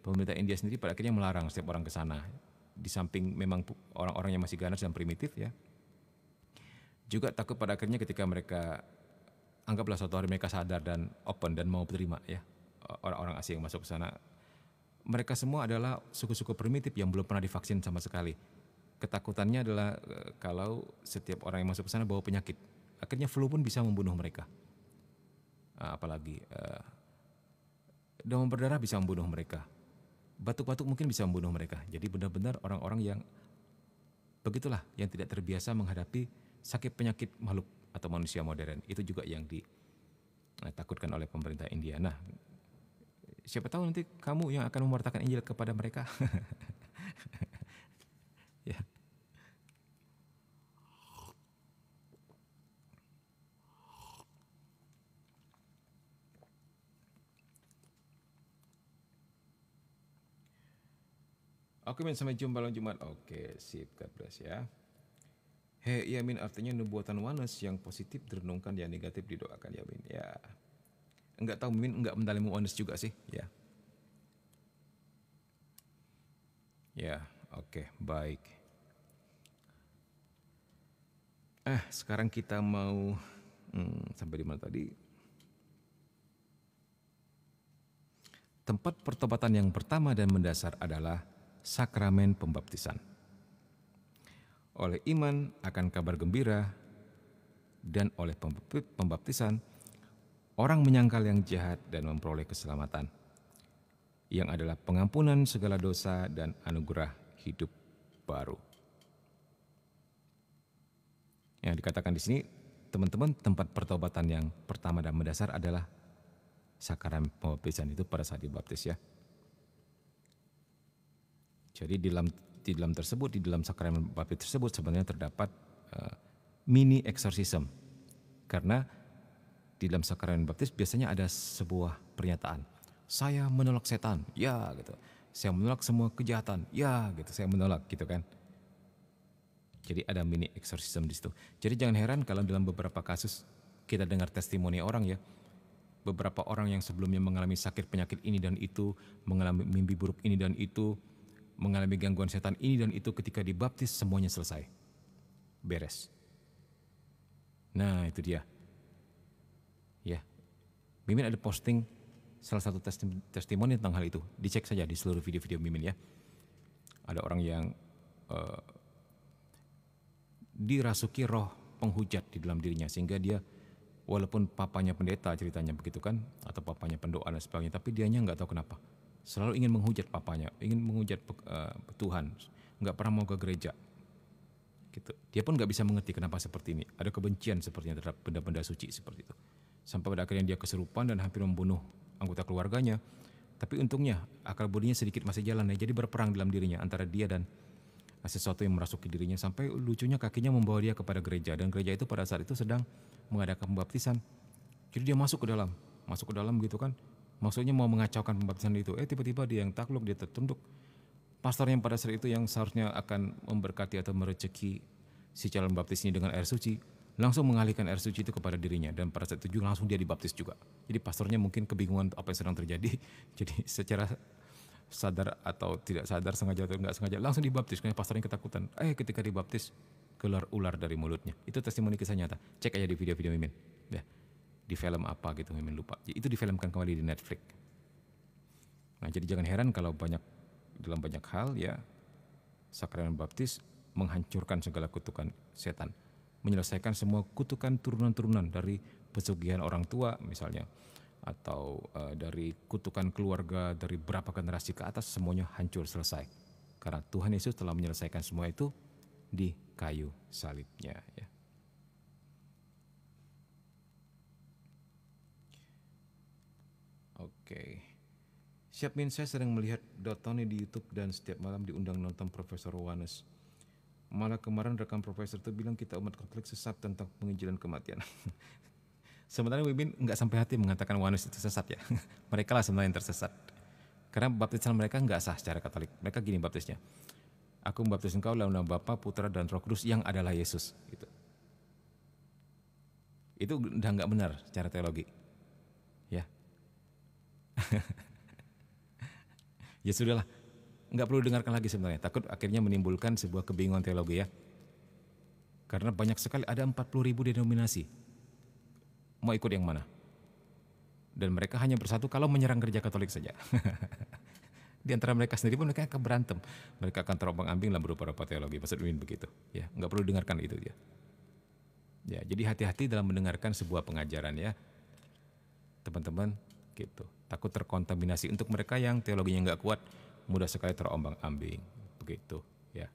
Pemerintah India sendiri pada akhirnya melarang setiap orang ke sana. Di samping memang orang-orang yang masih ganas dan primitif ya. Juga takut pada akhirnya ketika mereka anggaplah suatu hari mereka sadar dan open dan mau terima ya orang-orang asing yang masuk ke sana. Mereka semua adalah suku-suku primitif yang belum pernah divaksin sama sekali. Ketakutannya adalah kalau setiap orang yang masuk ke sana bawa penyakit. Akhirnya flu pun bisa membunuh mereka. Apalagi demam berdarah bisa membunuh mereka. Batuk-batuk mungkin bisa membunuh mereka. Jadi benar-benar orang-orang yang begitulah, yang tidak terbiasa menghadapi sakit penyakit makhluk atau manusia modern. Itu juga yang ditakutkan oleh pemerintah India. Nah, siapa tahu nanti kamu yang akan mewartakan Injil kepada mereka. Ya. Oke, Min, sampai jumpa malam Jumat. Oke, sip, God bless ya. Ya Min, artinya nubuatan oneness yang positif direnungkan, yang negatif didoakan ya Min. Ya, enggak tahu Min, enggak mendalimu oneness juga sih ya. Ya, oke, baik. Sekarang kita mau Sampai di mana tadi? Tempat pertobatan yang pertama dan mendasar adalah sakramen pembaptisan. Oleh iman akan kabar gembira dan oleh pembaptisan, orang menyangkal yang jahat dan memperoleh keselamatan, yang adalah pengampunan segala dosa dan anugerah hidup baru. Yang dikatakan di sini, teman-teman, tempat pertobatan yang pertama dan mendasar adalah sakramen pembaptisan itu pada saat dibaptis ya. Jadi di dalam sakramen baptis tersebut sebenarnya terdapat mini exorcism. Karena di dalam sakramen baptis biasanya ada sebuah pernyataan. Saya menolak setan, ya gitu. Saya menolak semua kejahatan, ya gitu. Saya menolak gitu kan. Jadi ada mini exorcism di situ. Jadi jangan heran kalau dalam beberapa kasus kita dengar testimoni orang ya. Beberapa orang yang sebelumnya mengalami sakit penyakit ini dan itu, mengalami mimpi buruk ini dan itu, mengalami gangguan setan ini dan itu, ketika dibaptis semuanya selesai. Beres. Nah, itu dia. Ya. Mimin ada posting salah satu testimoni tentang hal itu. Dicek saja di seluruh video-video Mimin ya. Ada orang yang dirasuki roh penghujat di dalam dirinya sehingga dia walaupun papanya pendeta ceritanya begitu kan, atau papanya pendoa dan sebagainya, tapi dianya nggak tahu kenapa selalu ingin menghujat papanya, ingin menghujat Tuhan, nggak pernah mau ke gereja. Gitu. Dia pun nggak bisa mengerti kenapa seperti ini. Ada kebencian sepertinya terhadap benda-benda suci seperti itu. Sampai pada akhirnya dia kesurupan dan hampir membunuh anggota keluarganya. Tapi untungnya akal budinya sedikit masih jalan ya. Jadi berperang dalam dirinya antara dia dan sesuatu yang merasuki dirinya, sampai lucunya kakinya membawa dia kepada gereja, dan gereja itu pada saat itu sedang mengadakan pembaptisan. Jadi dia masuk ke dalam gitu kan, maksudnya mau mengacaukan pembaptisan itu. Tiba-tiba dia yang takluk, dia tertunduk. Pastor yang pada saat itu yang seharusnya akan memberkati atau mereceki si calon baptis ini dengan air suci, langsung mengalihkan air suci itu kepada dirinya, dan pada saat itu juga langsung dia dibaptis juga. Jadi pastornya mungkin kebingungan apa yang sedang terjadi, jadi secara sadar atau tidak sadar, sengaja atau enggak sengaja, langsung dibaptis karena pastornya ketakutan. Ketika dibaptis keluar ular dari mulutnya. Itu testimoni kisah nyata. Cek aja di video-video Mimin. Ya. Di film apa gitu Mimin lupa. Itu difilmkan kembali di Netflix. Nah, jadi jangan heran kalau dalam banyak hal ya sakramen baptis menghancurkan segala kutukan setan, menyelesaikan semua kutukan turunan-turunan dari pesugihan orang tua misalnya, atau dari kutukan keluarga dari berapa generasi ke atas, semuanya hancur selesai. Karena Tuhan Yesus telah menyelesaikan semua itu di kayu salibnya ya. Oke. Siap Min, saya sering melihat Tony di YouTube dan setiap malam diundang nonton Profesor Yohanes. Malah kemarin rekan profesor itu bilang kita umat Katolik sesat tentang penginjilan kematian. Sebenarnya Mimin nggak sampai hati mengatakan Yohanes itu sesat ya. Mereka lah sebenarnya yang tersesat. Karena baptisan mereka nggak sah secara Katolik. Mereka gini baptisnya. Aku membaptis engkau dalam nama Bapa, Putra dan Roh Kudus yang adalah Yesus. Gitu. Itu udah nggak benar secara teologi. Ya. Ya sudahlah. Nggak perlu dengarkan lagi sebenarnya. Takut akhirnya menimbulkan sebuah kebingungan teologi ya. Karena banyak sekali, ada 40.000 denominasi. Mau ikut yang mana? Dan mereka hanya bersatu kalau menyerang gereja Katolik saja. Di antara mereka sendiri pun mereka akan berantem. Mereka akan terombang-ambing dalam beberapa teologi. Maksud Mimin begitu. Ya, nggak perlu dengarkan itu dia. Ya, jadi hati-hati dalam mendengarkan sebuah pengajaran ya, teman-teman. Gitu. Takut terkontaminasi. Untuk mereka yang teologinya nggak kuat, mudah sekali terombang-ambing, begitu ya.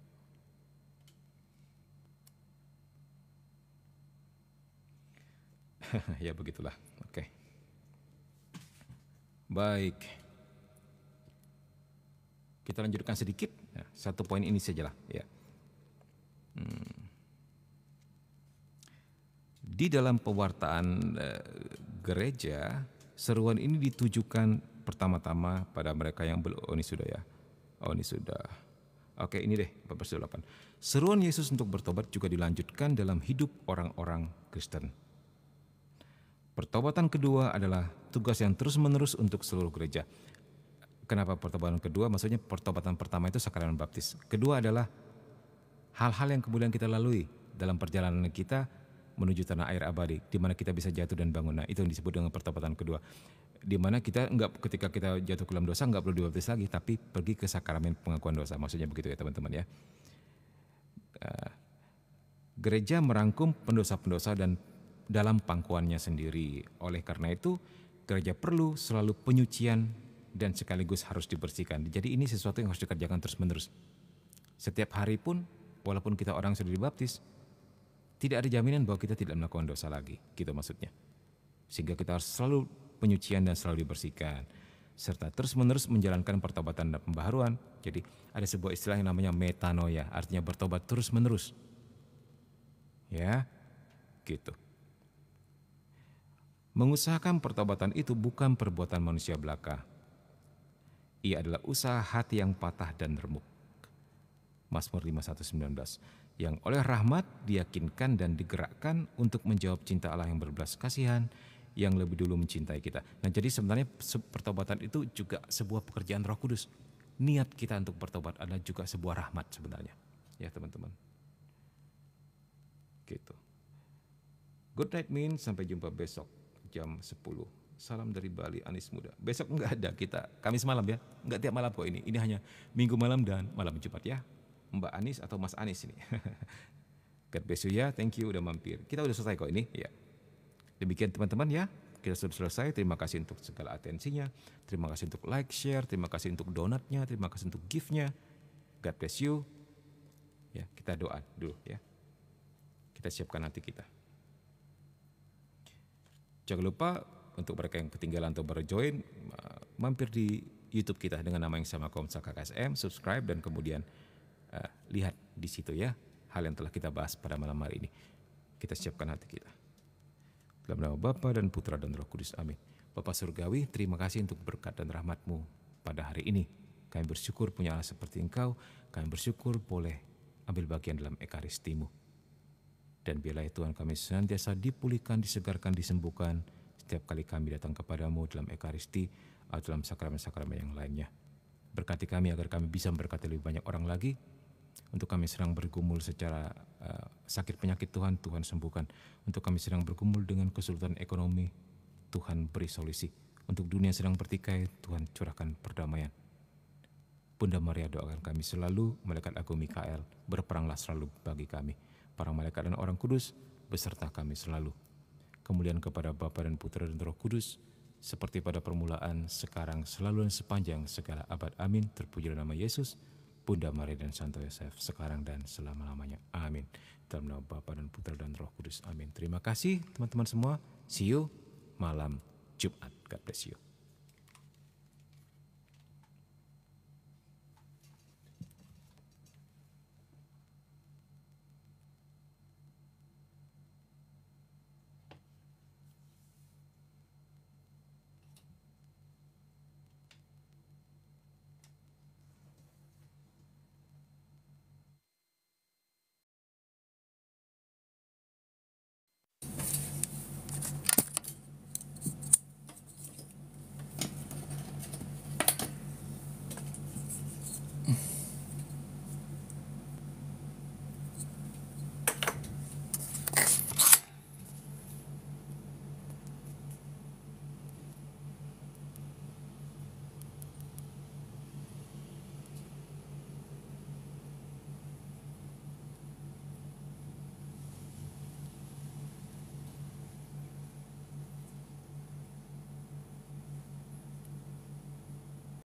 Ya begitulah. Oke. Baik. Kita lanjutkan sedikit. Ya, satu poin ini sajalah ya. Di dalam pewartaan gereja, seruan ini ditujukan pertama-tama pada mereka yang belum. Ini sudah ya. Ini sudah. Oke, ini deh bab 8. Seruan Yesus untuk bertobat juga dilanjutkan dalam hidup orang-orang Kristen. Pertobatan kedua adalah tugas yang terus-menerus untuk seluruh gereja. Kenapa pertobatan kedua? Maksudnya pertobatan pertama itu sakramen baptis. Kedua adalah hal-hal yang kemudian kita lalui dalam perjalanan kita menuju tanah air abadi, di mana kita bisa jatuh dan bangun. Nah, itu yang disebut dengan pertobatan kedua. Di mana kita ketika kita jatuh ke dalam dosa nggak perlu dibaptis lagi, tapi pergi ke sakramen pengakuan dosa. Maksudnya begitu ya teman-teman ya. Gereja merangkum pendosa-pendosa dan dalam pangkuannya sendiri. Oleh karena itu, gereja perlu selalu penyucian dan sekaligus harus dibersihkan. Jadi ini sesuatu yang harus dikerjakan terus-menerus. Setiap hari pun, walaupun kita orang sudah dibaptis, tidak ada jaminan bahwa kita tidak melakukan dosa lagi, gitu maksudnya. Sehingga kita harus selalu penyucian dan selalu dibersihkan, serta terus-menerus menjalankan pertobatan dan pembaharuan. Jadi ada sebuah istilah yang namanya metanoia, artinya bertobat terus-menerus. Ya, gitu. Mengusahakan pertobatan itu bukan perbuatan manusia belaka. Ia adalah usaha hati yang patah dan remuk. Mazmur 51:19, yang oleh rahmat diyakinkan dan digerakkan untuk menjawab cinta Allah yang berbelas kasihan, yang lebih dulu mencintai kita. Nah, jadi sebenarnya pertobatan itu juga sebuah pekerjaan Roh Kudus. Niat kita untuk bertobat adalah juga sebuah rahmat sebenarnya. Ya teman-teman. Gitu. Good night Min, sampai jumpa besok jam 10. Salam dari Bali, Anis Muda. Besok enggak ada, kita Kamis malam ya. Enggak tiap malam kok ini. Ini hanya Minggu malam dan malam Jumat ya. Mbak Anis atau Mas Anis ini. God bless you ya, thank you udah mampir. Kita udah selesai kok ini ya. Demikian teman-teman ya, kita sudah selesai. Terima kasih untuk segala atensinya. Terima kasih untuk like, share. Terima kasih untuk donatnya. Terima kasih untuk gift-nya. God bless you. Ya, kita doa dulu ya. Kita siapkan hati kita. Jangan lupa untuk mereka yang ketinggalan atau baru join, mampir di YouTube kita dengan nama yang sama, Komsel KKSM, subscribe dan kemudian lihat di situ ya hal yang telah kita bahas pada malam hari ini. Kita siapkan hati kita. Dalam nama Bapa dan Putra dan Roh Kudus. Amin. Bapa Surgawi, terima kasih untuk berkat dan rahmat-Mu pada hari ini. Kami bersyukur punya Allah seperti Engkau. Kami bersyukur boleh ambil bagian dalam Ekaristi-Mu. Dan biarlah Tuhan kami senantiasa dipulihkan, disegarkan, disembuhkan setiap kali kami datang kepadamu dalam Ekaristi atau dalam sakramen-sakramen yang lainnya. Berkati kami agar kami bisa memberkati lebih banyak orang lagi. Untuk kami sedang bergumul secara sakit penyakit, Tuhan sembuhkan. Untuk kami sedang bergumul dengan kesulitan ekonomi, Tuhan beri solusi. Untuk dunia sedang bertikai, Tuhan curahkan perdamaian. Bunda Maria doakan kami selalu, malaikat agung Mikael berperanglah selalu bagi kami. Para malaikat dan orang kudus beserta kami selalu. Kemudian kepada Bapa dan Putra dan Roh Kudus, seperti pada permulaan, sekarang, selalu dan sepanjang segala abad. Amin. Terpujilah nama Yesus, Bunda Maria dan Santo Yosef, sekarang dan selama-lamanya. Amin. Dalam nama Bapa dan Putra dan Roh Kudus. Amin. Terima kasih teman-teman semua. See you malam Jumat. God bless you.